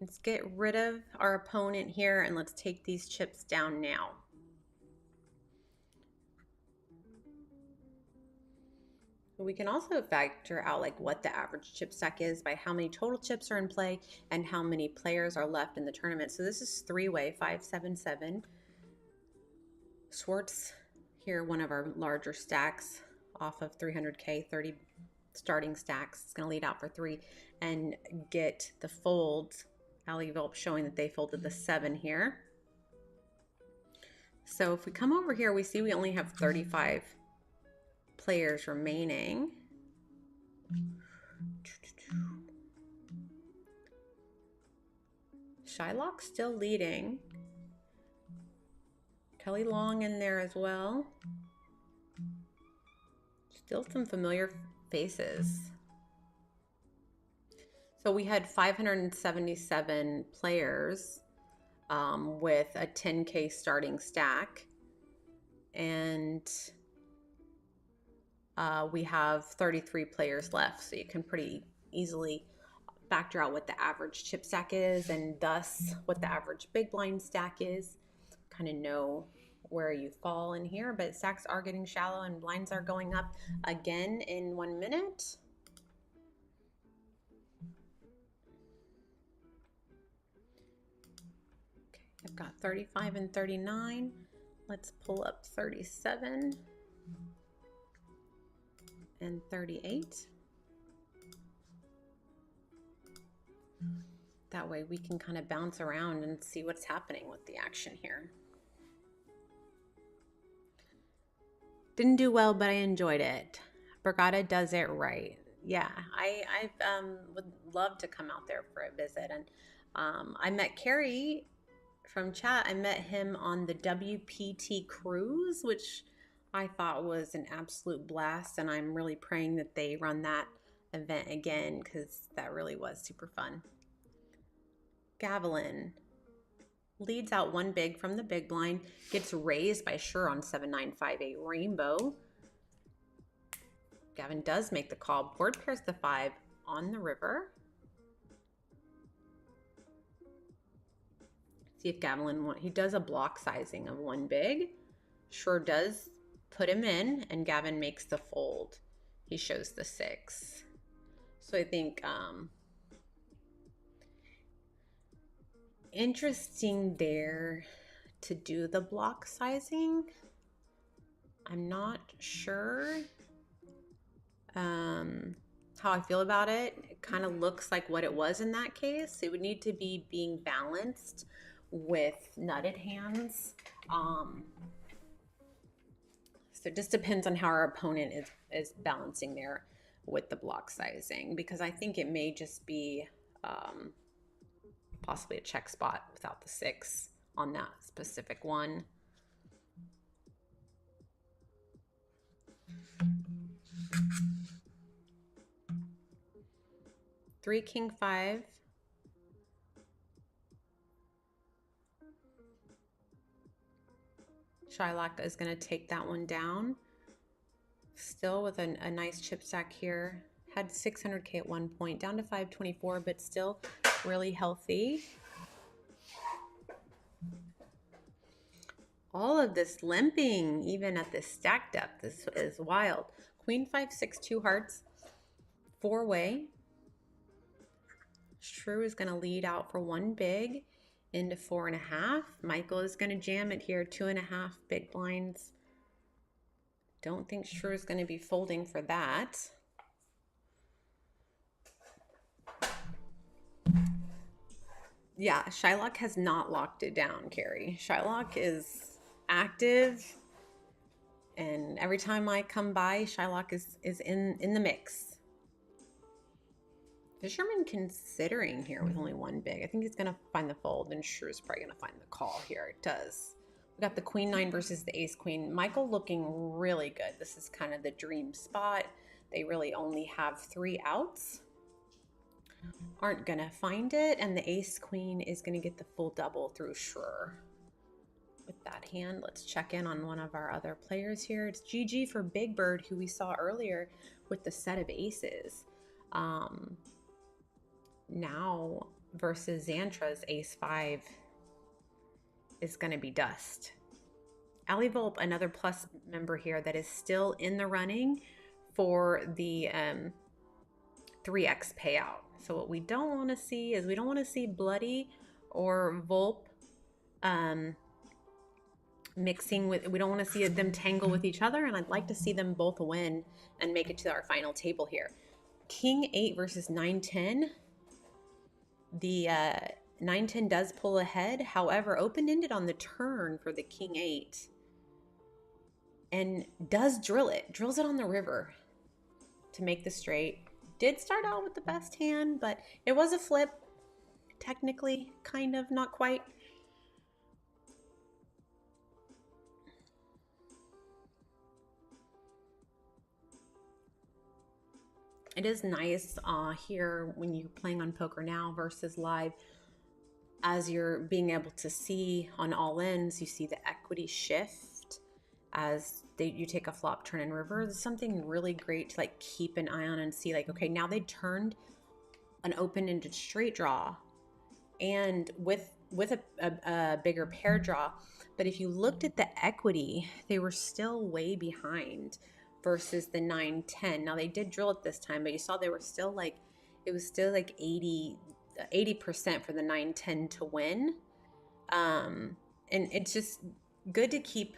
Let's get rid of our opponent here and let's take these chips down now. We can also factor out like what the average chip stack is by how many total chips are in play and how many players are left in the tournament. So this is 3-way, 5-7-7. Swartz here, one of our larger stacks off of 300K, 30 starting stacks. It's going to lead out for 3 and get the fold. Ali Volp showing that they folded the 7 here. So if we come over here, we see we only have 35 players remaining. Shylock still leading. Kelly Long in there as well. Still some familiar faces. So we had 577 players with a 10K starting stack. And we have 33 players left, so you can pretty easily factor out what the average chip stack is and thus what the average big blind stack is. Kind of know where you fall in here, but stacks are getting shallow and blinds are going up again in 1 minute. Okay, I've got 35 and 39. Let's pull up 37 and 38. That way we can kind of bounce around and see what's happening with the action here. Didn't do well, but I enjoyed it. Brigada does it right. Yeah, I would love to come out there for a visit. And I met Carrie from chat. I met him on the WPT cruise, which I thought was an absolute blast. And I'm really praying that they run that event again, because that really was super fun. Gavilan leads out 1 big from the big blind, gets raised by Sure on 7958 Rainbow. Gavin does make the call. Board pairs the 5 on the river. See if Gavilan he does a block sizing of 1 big. Sure does put him in, and Gavin makes the fold. He shows the 6. So I think interesting there to do the block sizing. I'm not sure how I feel about it. It kind of looks like what it was in that case. It would need to be being balanced with nutted hands. So it just depends on how our opponent is balancing there with the block sizing, because I think it may just be possibly a check spot without the 6 on that specific one. Three, king, 5. Shylock is going to take that one down. Still with a nice chip stack here. Had 600K at one point, down to 524, but still really healthy. All of this limping, even at this stack depth, is wild. Queen 5, 6, 2 hearts, 4-way. Shrew is going to lead out for 1 big into 4.5. Michael is going to jam it here, 2.5 big blinds. Don't think Shrew is going to be folding for that. Yeah, Shylock has not locked it down, Carrie. Shylock is active, and every time I come by, Shylock is in the mix. Fisherman considering here with only 1 big. I think he's going to find the fold, and Shrew's probably going to find the call here. It does. We got the Queen 9 versus the Ace Queen. Michael looking really good. This is kind of the dream spot. They really only have 3 outs. Aren't going to find it, and the Ace Queen is going to get the full double through Shrew. With that hand, let's check in on one of our other players here. It's GG for Big Bird, who we saw earlier with the set of aces. Now versus Xantra's Ace 5 is going to be dust. Ali Volpe, another plus member here that is still in the running for the 3x payout. So what we don't want to see is we don't want to see Bloody or Volpe mixing with, we don't want to see them tangle with each other, and I'd like to see them both win and make it to our final table here. King 8 versus 9-10. The 9-10 does pull ahead, however, open-ended on the turn for the King 8 and does drills it on the river to make the straight. Did start out with the best hand, but it was a flip, technically, kind of, not quite. It is nice here when you're playing on Poker Now versus live, as you're being able to see on all ends, you see the equity shift as you take a flop, turn, and river. There's something really great to like keep an eye on and see, like, okay, now they turned an open-ended straight draw, and with with a bigger pair draw. But if you looked at the equity, they were still way behind versus the 9-10. Now they did drill it this time, but you saw they were still like, it was still like 80% for the 9-10 to win. And it's just good to keep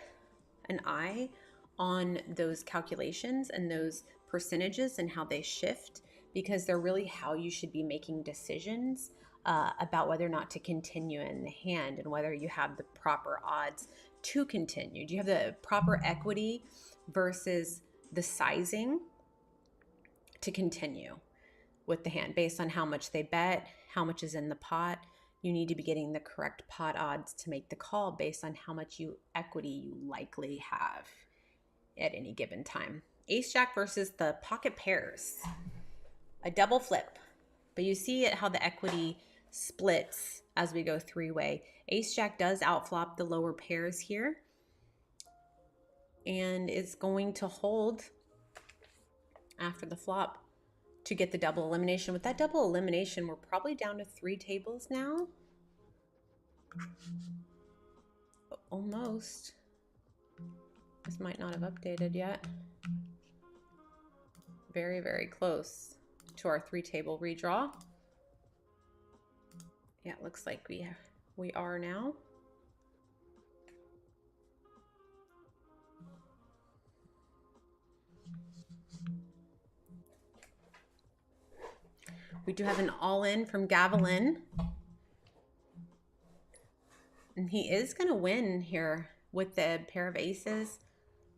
an eye on those calculations and those percentages and how they shift, because they're really how you should be making decisions about whether or not to continue in the hand and whether you have the proper odds to continue. Do you have the proper equity versus the sizing to continue with the hand based on how much they bet, how much is in the pot? You need to be getting the correct pot odds to make the call based on how much equity you likely have at any given time. Ace Jack versus the pocket pairs. A double flip, but you see how the equity splits as we go three-way. Ace Jack does outflop the lower pairs here and is going to hold after the flop to get the double elimination. With that double elimination, we're probably down to 3 tables now. Almost. This might not have updated yet. Very, very close to our 3-table redraw. Yeah, it looks like we are now. We do have an all-in from Gavilan. And he is going to win here with the pair of aces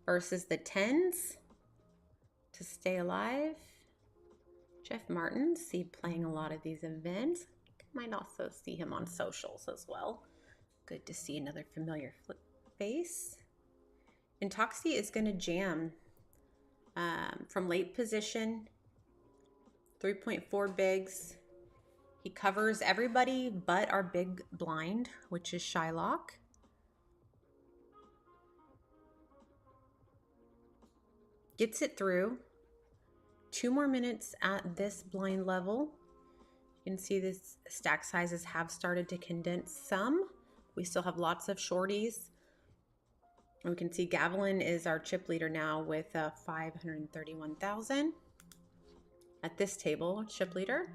versus the 10s to stay alive. Jeff Martin, see playing a lot of these events. Might also see him on socials as well. Good to see another familiar face. And Toxie is going to jam from late position. 3.4 bigs. He covers everybody but our big blind, which is Shylock. Gets it through. 2 more minutes at this blind level. You can see this stack sizes have started to condense some. We still have lots of shorties. And we can see Gavilan is our chip leader now with 531,000. At this table, chip leader.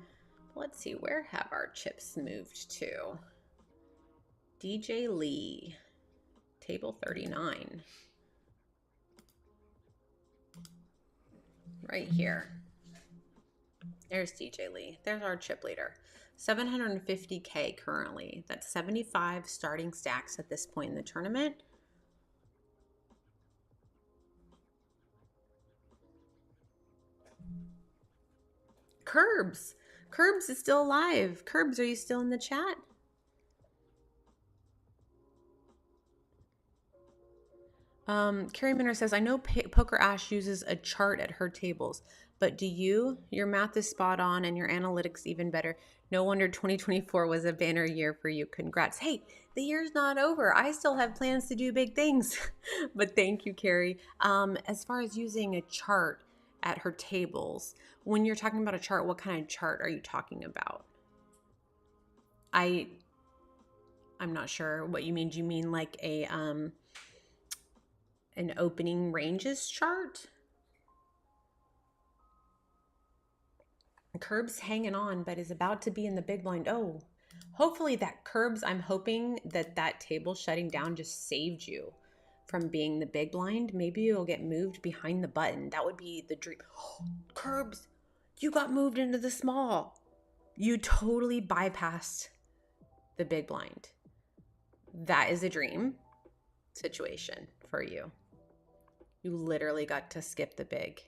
Let's see, where have our chips moved to? DJ Lee, table 39. Right here. There's DJ Lee. There's our chip leader. 750K currently. That's 75 starting stacks at this point in the tournament. Curbs. Curbs is still alive. Curbs, are you still in the chat? Carrie Minner says, I know Poker Ash uses a chart at her tables, but do you? Your math is spot on and your analytics even better. No wonder 2024 was a banner year for you. Congrats. Hey, the year's not over. I still have plans to do big things. But thank you, Carrie. As far as using a chart at her tables, when you're talking about a chart, what kind of chart are you talking about? I'm not sure what you mean. Do you mean like a an opening ranges chart? Curbs hanging on, but is about to be in the big blind. Oh, hopefully that Curbs, I'm hoping that that table shutting down just saved you from being the big blind. Maybe you'll get moved behind the button. That would be the dream. Curbs, you got moved into the small. You totally bypassed the big blind. That is a dream situation for you. You literally got to skip the big.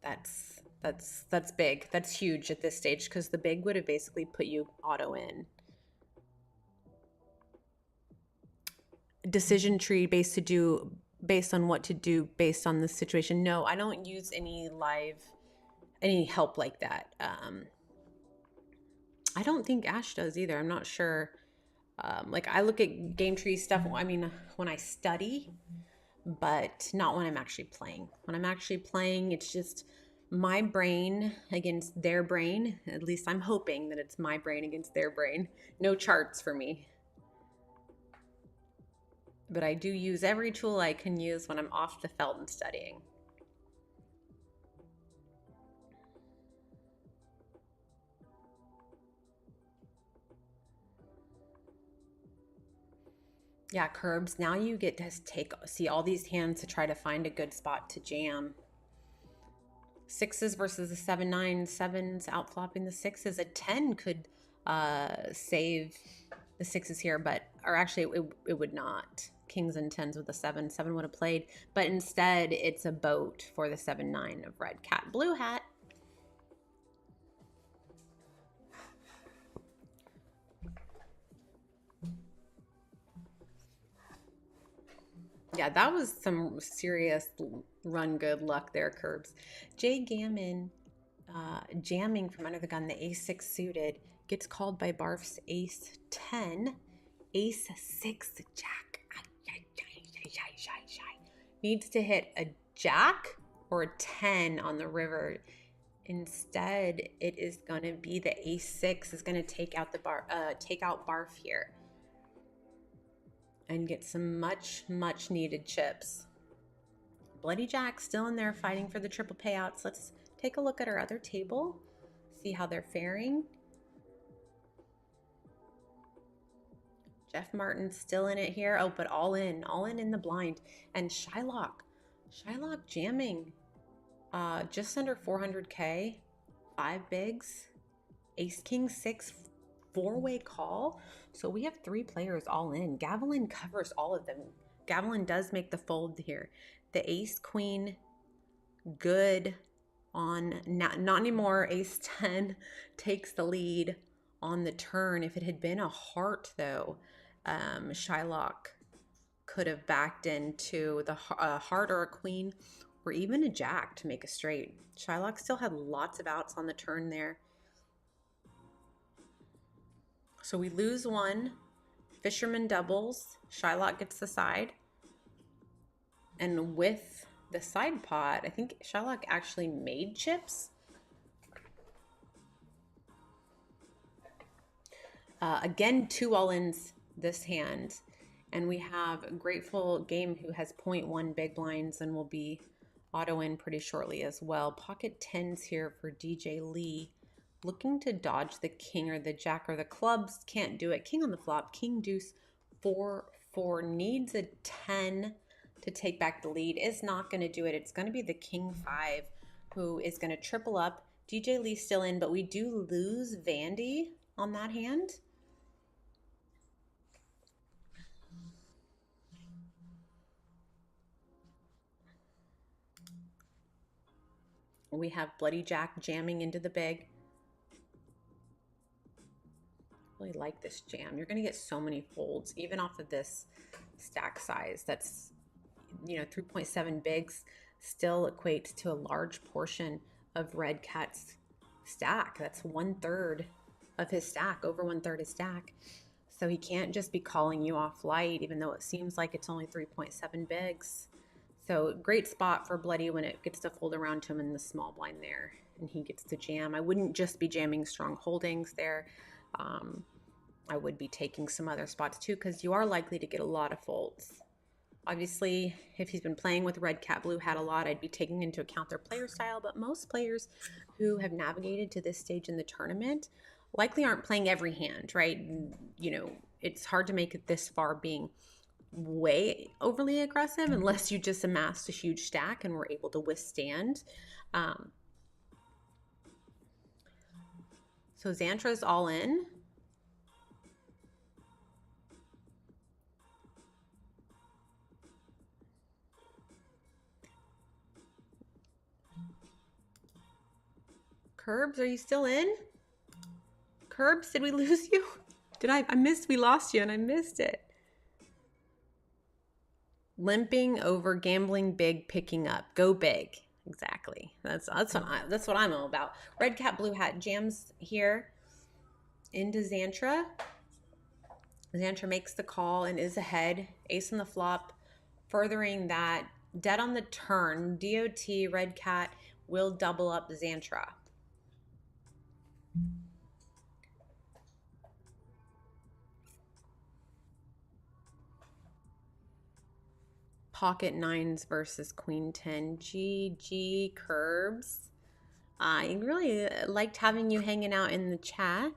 That's big. That's huge at this stage because the big would have basically put you auto in. Decision tree based on what to do based on the situation. No, I don't use any help like that. I don't think Ash does either. I'm not sure. Like I look at game tree stuff. I mean, when I study, but not when I'm actually playing. When I'm actually playing, it's just my brain against their brain. At least I'm hoping that it's my brain against their brain. No charts for me. But I do use every tool I can use when I'm off the felt and studying. Yeah, curbs. Now you get to see all these hands to try to find a good spot to jam. Sixes versus the 7-9. Sevens outflopping the sixes. A 10 could save the sixes here, or actually it would not. Kings and tens with the 7. 7 would have played, but instead it's a boat for the 7-9 of red cat, blue hat. Yeah, that was some serious run good luck there, Curbs. Jay Gammon jamming from under the gun, the ace-6 suited, gets called by Barf's ace-10, ace-6 jack. Needs to hit a jack or a 10 on the river. Instead, it is going to be the ace-6 is going to take out Barf here and get some much needed chips. Bloody Jack still in there fighting for the triple payouts. Let's take a look at our other table, see how they're faring. Jeff Martin's still in it here. Oh, but all in the blind. And Shylock jamming just under 400K, 5 bigs, ace king 6, 4-way call. So we have 3 players all in. Gavilan covers all of them. Gavilan does make the fold here. The ace queen, good on, not anymore. Ace 10 takes the lead on the turn. If it had been a heart though, Shylock could have backed into the heart or a queen or even a jack to make a straight. Shylock still had lots of outs on the turn there. So we lose 1. Fisherman doubles. Shylock gets the side. And with the side pot, I think Shylock actually made chips. Again, 2 all-ins this hand. And we have Grateful Game, who has 0.1 big blinds and will be auto in pretty shortly as well. Pocket 10s here for DJ Lee. Looking to dodge the king or the jack or the clubs. Can't do it. King on the flop. King deuce 4-4. Needs a 10 to take back the lead. Is not going to do it. It's going to be the king 5 who is going to triple up. DJ Lee still in, but we do lose Vandy on that hand. We have Bloody Jack jamming into the big. Really like this jam. You're going to get so many folds, even off of this stack size. That's, 3.7 bigs still equates to a large portion of Red Cat's stack. That's 1/3 of his stack, over 1/3 his stack. So he can't just be calling you off light, even though it seems like it's only 3.7 bigs. So great spot for Bloody when it gets to fold around to him in the small blind there, and he gets to jam. I wouldn't just be jamming strong holdings there. I would be taking some other spots too, because you are likely to get a lot of folds. Obviously, if he's been playing with Red Cat Blue Hat a lot, I'd be taking into account their player style, but most players who have navigated to this stage in the tournament likely aren't playing every hand, right? It's hard to make it this far being way overly aggressive unless you just amassed a huge stack and were able to withstand. So Xantra's all in. Curbs, are you still in? Curbs, did we lose you? We lost you and I missed it. Limping over, gambling big, picking up. Go big. Exactly. That's what I'm all about. Red Cat Blue Hat jams here into Xantra. Xantra makes the call and is ahead. Ace on the flop, furthering that. Dead on the turn. DOT, Red Cat will double up Zantra. Pocket nines versus queen 10. GG Curbs. I really liked having you hanging out in the chat.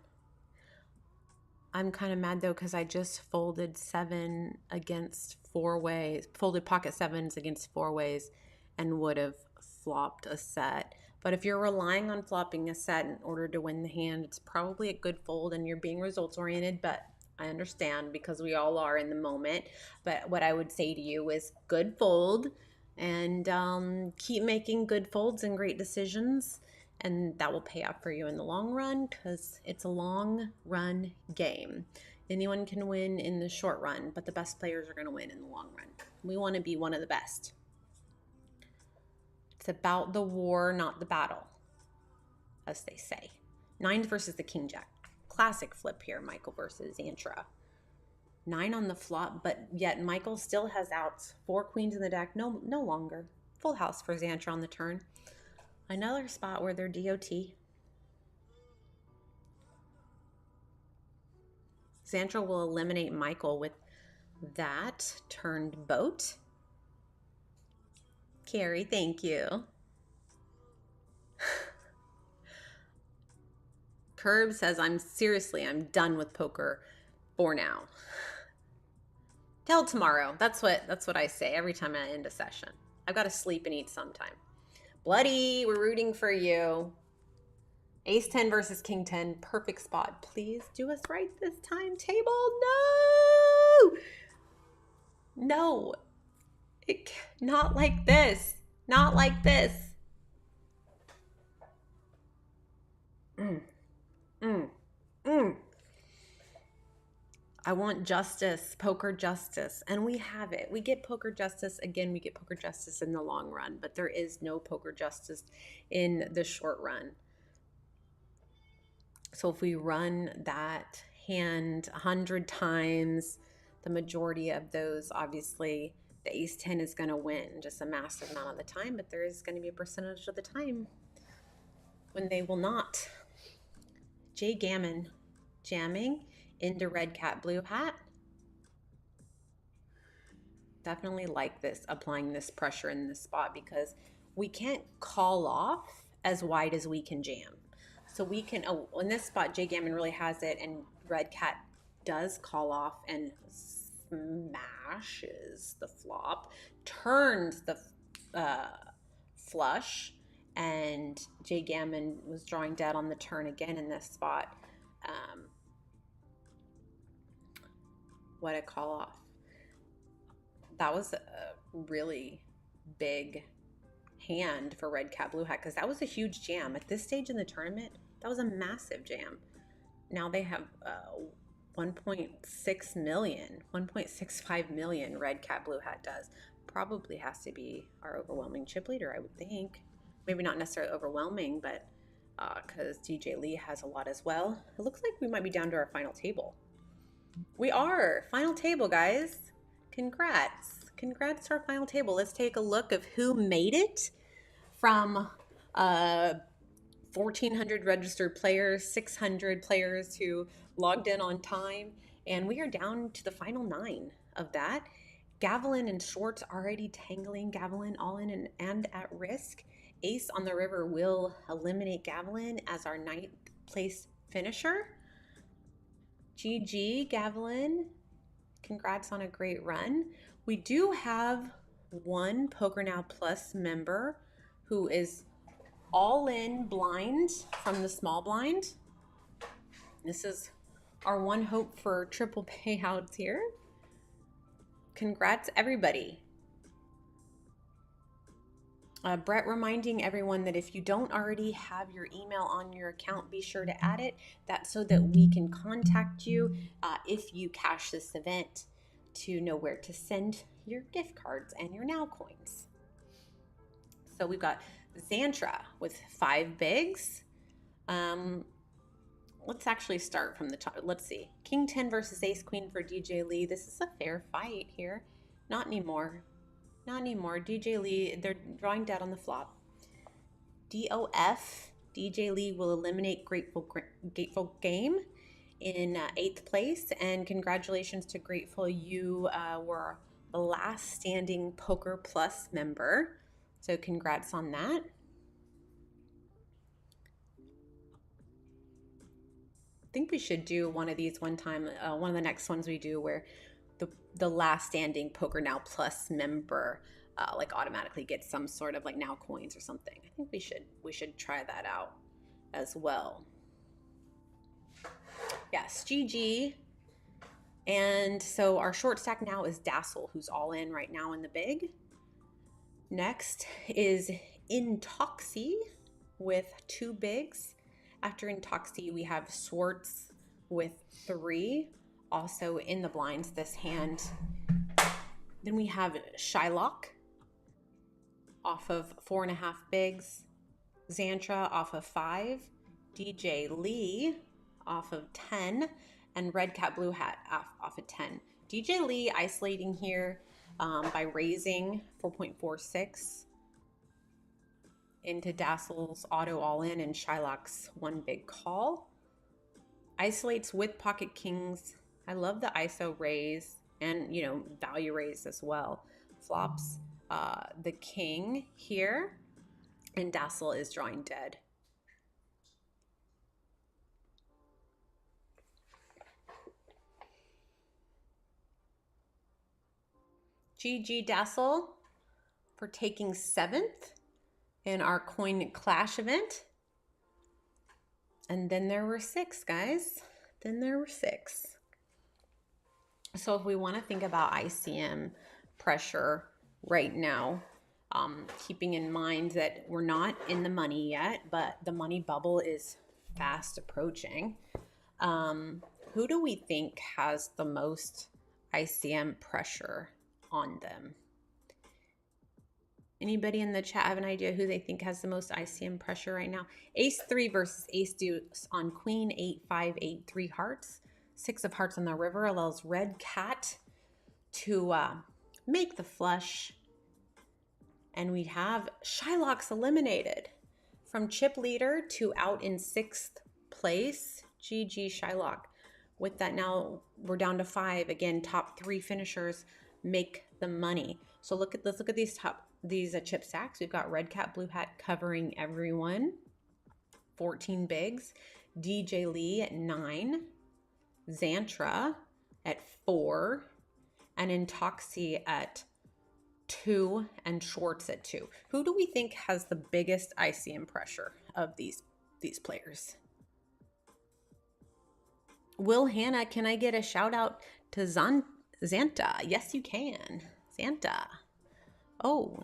I'm kind of mad though because I just folded 7 against 4 ways, folded pocket 7s against 4 ways and would have flopped a set. But if you're relying on flopping a set in order to win the hand, it's probably a good fold and you're being results oriented, but I understand because we all are in the moment. But what I would say to you is good fold and keep making good folds and great decisions. And that will pay off for you in the long run because it's a long run game. Anyone can win in the short run, but the best players are going to win in the long run. We want to be one of the best. It's about the war, not the battle, as they say. Nines versus the king jack. Classic flip here, Michael versus Zantra. 9 on the flop, but yet Michael still has outs. 4 queens in the deck, no longer. Full house for Zantra on the turn. Another spot where they're DOT. Zantra will eliminate Michael with that turned boat. Carrie, thank you. Curb says, I'm done with poker for now. Till tomorrow. That's what I say every time I end a session. I've got to sleep and eat sometime. Bloody, we're rooting for you. Ace 10 versus King 10. Perfect spot. Please do us right this time, table. No! No. Not like this. Not like this. I want justice, poker justice, and we have it. We get poker justice. Again, we get poker justice in the long run, but there is no poker justice in the short run. So if we run that hand 100 times, the majority of those, obviously, the ace 10 is going to win just a massive amount of the time, but there is going to be a percentage of the time when they will not. Jay Gammon jamming into red cat blue hat. Definitely like this, applying this pressure in this spot because we can't call off as wide as we can jam. So we can, in this spot, Jay Gammon really has it, and red cat does call off and smashes the flop, turns the flush, and Jay Gammon was drawing dead on the turn again in this spot. What a call off. That was a really big hand for red cat blue hat because that was a huge jam. At this stage in the tournament, that was a massive jam. Now they have 1.6 million, 1.65 million red cat blue hat does. Probably has to be our overwhelming chip leader, I would think. Maybe not necessarily overwhelming, but because DJ Lee has a lot as well. It looks like we might be down to our final table. We are. Final table, guys. Congrats. Congrats to our final table. Let's take a look of who made it from 1,400 registered players, 600 players who logged in on time, and we are down to the final 9 of that. Gavilan and Schwartz already tangling Gavilan all in and at risk. Ace on the river will eliminate Gavilan as our 9th place finisher. GG, Gavilan. Congrats on a great run. We do have one Poker Now Plus member who is all in blind from the small blind. This is our one hope for triple payouts here. Congrats, everybody. Brett reminding everyone that if you don't already have your email on your account, be sure to add it. That's so that we can contact you if you cash this event to know where to send your gift cards and your Now coins. So we've got Zantra with 5 bigs. Let's actually start from the top. Let's see. King 10 versus Ace Queen for DJ Lee. This is a fair fight here. Not anymore. Not anymore. DJ Lee, they're drawing dead on the flop. DOF, DJ Lee will eliminate Grateful Game in 8th place. And congratulations to Grateful. You were the last standing Poker Plus member. So congrats on that. I think we should do one of these one time, one of the next ones we do where the last standing Poker Now Plus member like automatically gets some sort of like Now coins or something. I think we should try that out as well. Yes, GG. And so our short stack now is Dassel, who's all in right now in the big. Next is Intoxy with 2 bigs. After Intoxy, we have Swartz with 3, also in the blinds this hand. Then we have Shylock off of 4.5 bigs, Xantra off of 5, DJ Lee off of 10, and Red Cat Blue Hat off of 10. DJ Lee isolating here by raising 4.46 into Dassel's auto all in and Shylock's 1 big call. Isolates with pocket kings. I love the ISO raise and, you know, value raise as well. Flops the king here, and Dassel is drawing dead. GG Dassel for taking 7th in our coin clash event. And then there were 6, guys. Then there were 6. So if we want to think about ICM pressure right now, keeping in mind that we're not in the money yet, but the money bubble is fast approaching. Who do we think has the most ICM pressure on them? Anybody in the chat have an idea who they think has the most ICM pressure right now? Ace 3 versus Ace Deuce on Queen 8, 5, 8, 3 hearts. 6 of hearts on the river allows Red Cat to make the flush. And we have Shylock's eliminated from chip leader to out in 6th place. GG Shylock. With that, now we're down to 5. Again, top 3 finishers make the money. So let's look at these chip stacks. We've got Red Cat, Blue Hat covering everyone. 14 bigs. DJ Lee at 9. Xantra at 4. And Intoxy at 2. And Schwartz at 2. Who do we think has the biggest ICM pressure of these players? Will Hannah, can I get a shout out to Xanta? Yes, you can. Xanta. Oh,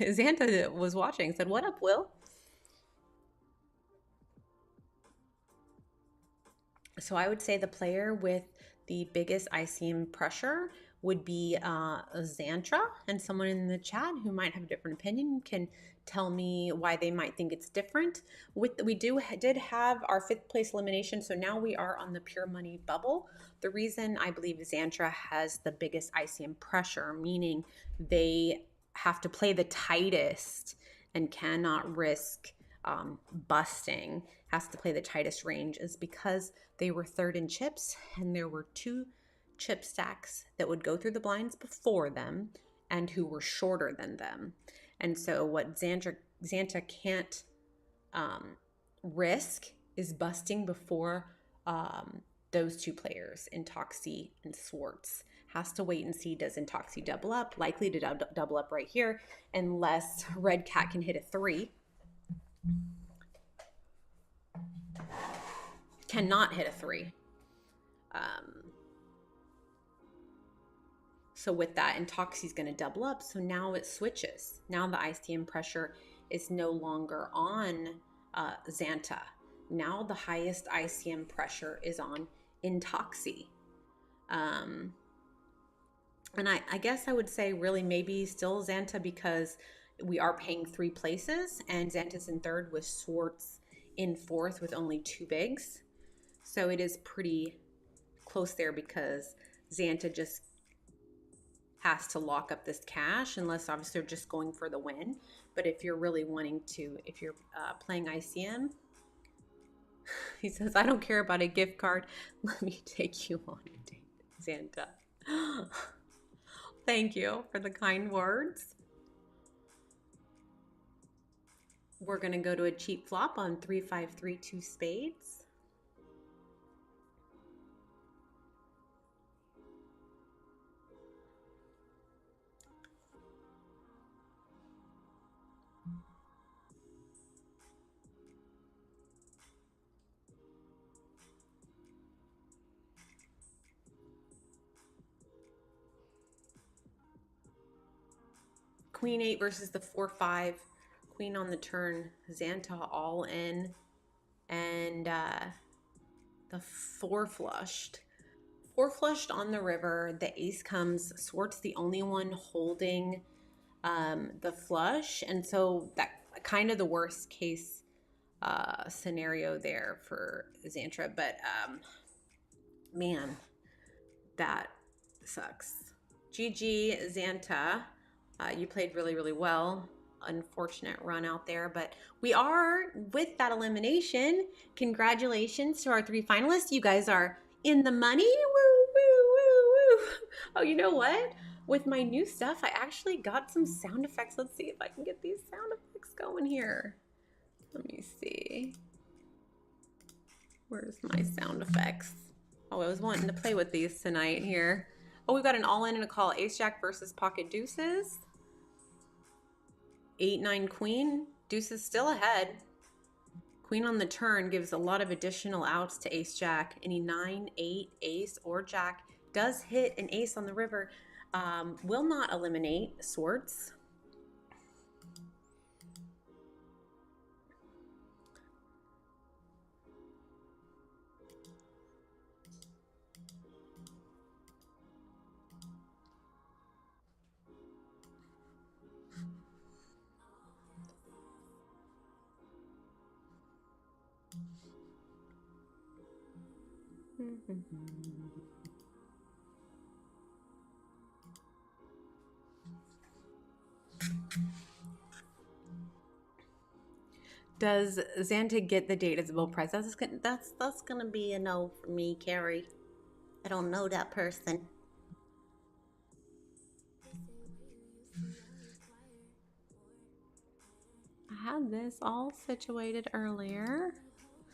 Xanta was watching. Said, what up, Will? So I would say the player with the biggest ICM pressure would be Xantra, and someone in the chat who might have a different opinion can tell me why they might think it's different. We did have our 5th place elimination, so now we are on the pure money bubble. The reason I believe Xantra has the biggest ICM pressure, meaning they have to play the tightest and cannot risk busting, has to play the tightest range, is because they were 3rd in chips, and there were 2 chip stacks that would go through the blinds before them and who were shorter than them. And so what Xanta can't risk is busting before those 2 players, Intoxy and Swartz. Has to wait and see, does Intoxy double up? Likely to double up right here, unless Red Cat can hit a 3. Cannot hit a 3. So with that, Intoxy's going to double up. So now it switches. Now the ICM pressure is no longer on Xanta. Now the highest ICM pressure is on Intoxy. And I guess I would say really maybe still Xanta, because we are paying 3 places, and Xanta's in 3rd with Swartz in 4th with only 2 bigs. So it is pretty close there, because Xanta just has to lock up this cash unless obviously they're just going for the win. But if you're really wanting to, if you're playing ICM, he says, I don't care about a gift card. Let me take you on a date, Xanta. Thank you for the kind words. We're going to go to a cheap flop on 3, 5, 3, 2 spades. Queen 8 versus the 4, 5. Queen on the turn. Xanta all in. And the 4 flushed. 4 flushed on the river. The ace comes. Swart's the only one holding the flush. And so that kind of the worst case scenario there for Xanta. But man, that sucks. GG, Xanta. You played really, really well. Unfortunate run out there, but we are with that elimination. Congratulations to our 3 finalists. You guys are in the money. Woo, woo, woo, woo. Oh, you know what? With my new stuff, I actually got some sound effects. Let's see if I can get these sound effects going here. Let me see. Where's my sound effects? Oh, I was wanting to play with these tonight here. Oh, we've got an all-in and a call. Ace Jack versus pocket deuces. 8, 9, queen. Deuces still ahead. Queen on the turn gives a lot of additional outs to Ace Jack. Any 9, 8, ace, or jack does hit an ace on the river. Will not eliminate Swords. Does Xanta get the date as a bill price? That's gonna be a no for me, Carrie. I don't know that person. I had this all situated earlier.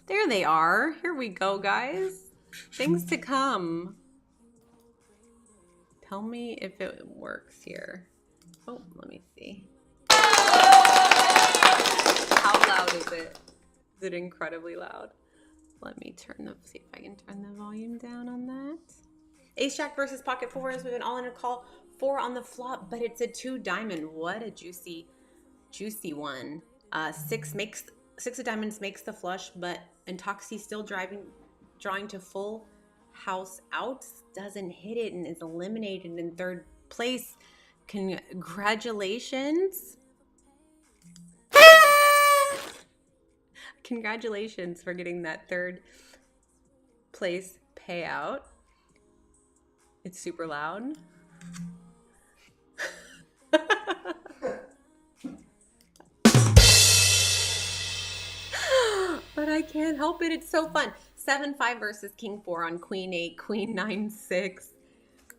There they are. Here we go, guys. Things to come. Tell me if it works here. Oh, let me see. How loud is it? Is it incredibly loud? Let me see if I can turn the volume down on that. Ace Jack versus pocket 4s. We have an all-in call. 4 on the flop, but it's a 2 diamond. What a juicy one. 6 of diamonds makes the flush, but Intoxi still drawing to full house outs, doesn't hit it, and is eliminated in 3rd place. Congratulations. Congratulations for getting that 3rd place payout. It's super loud. But I can't help it. It's so fun. 7-5 versus King 4 on Queen 8, Queen 9, 6.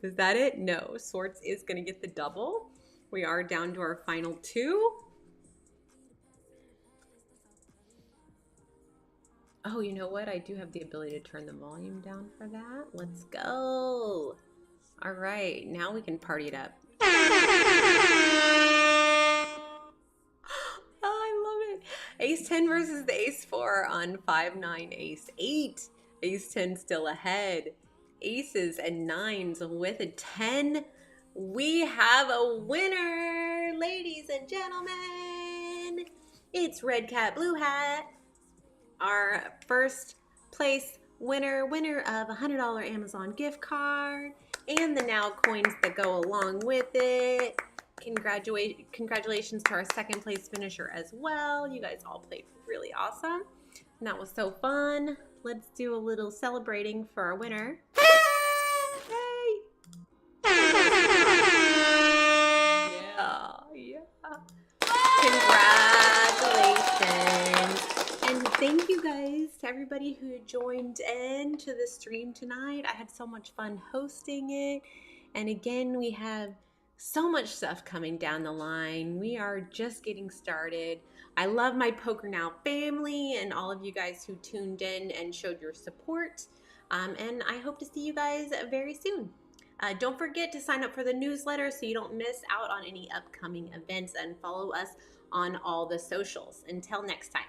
Is that it? No. Swords is going to get the double. We are down to our final 2. Oh, you know what? I do have the ability to turn the volume down for that. Let's go. All right. Now we can party it up. Ace 10 versus the Ace 4 on 5, 9, Ace 8. Ace 10 still ahead. Aces and 9s with a 10. We have a winner, ladies and gentlemen. It's Red Cat, Blue Hat. Our first place winner of a $100 Amazon gift card and the now coins that go along with it. Congratulations to our 2nd place finisher as well. You guys all played really awesome. And that was so fun. Let's do a little celebrating for our winner. Yay! to everybody who joined in to the stream tonight. I had so much fun hosting it. And again, we have so much stuff coming down the line. We are just getting started. I love my Poker Now family and all of you guys who tuned in and showed your support. And I hope to see you guys very soon. Don't forget to sign up for the newsletter so you don't miss out on any upcoming events, and follow us on all the socials. Until next time.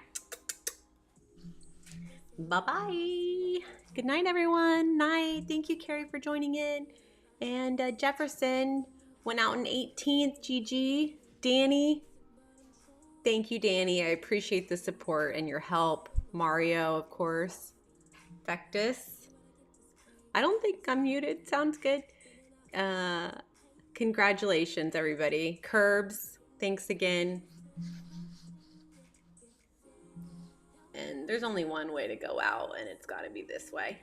Bye-bye. Good night, everyone. Night. Thank you, Carrie, for joining in. And Jefferson went out in 18th. GG. Danny. Thank you, Danny. I appreciate the support and your help. Mario, of course. Vectus. I don't think I'm muted. Sounds good. Congratulations, everybody. Curbs, thanks again. And there's only one way to go out, and it's got to be this way.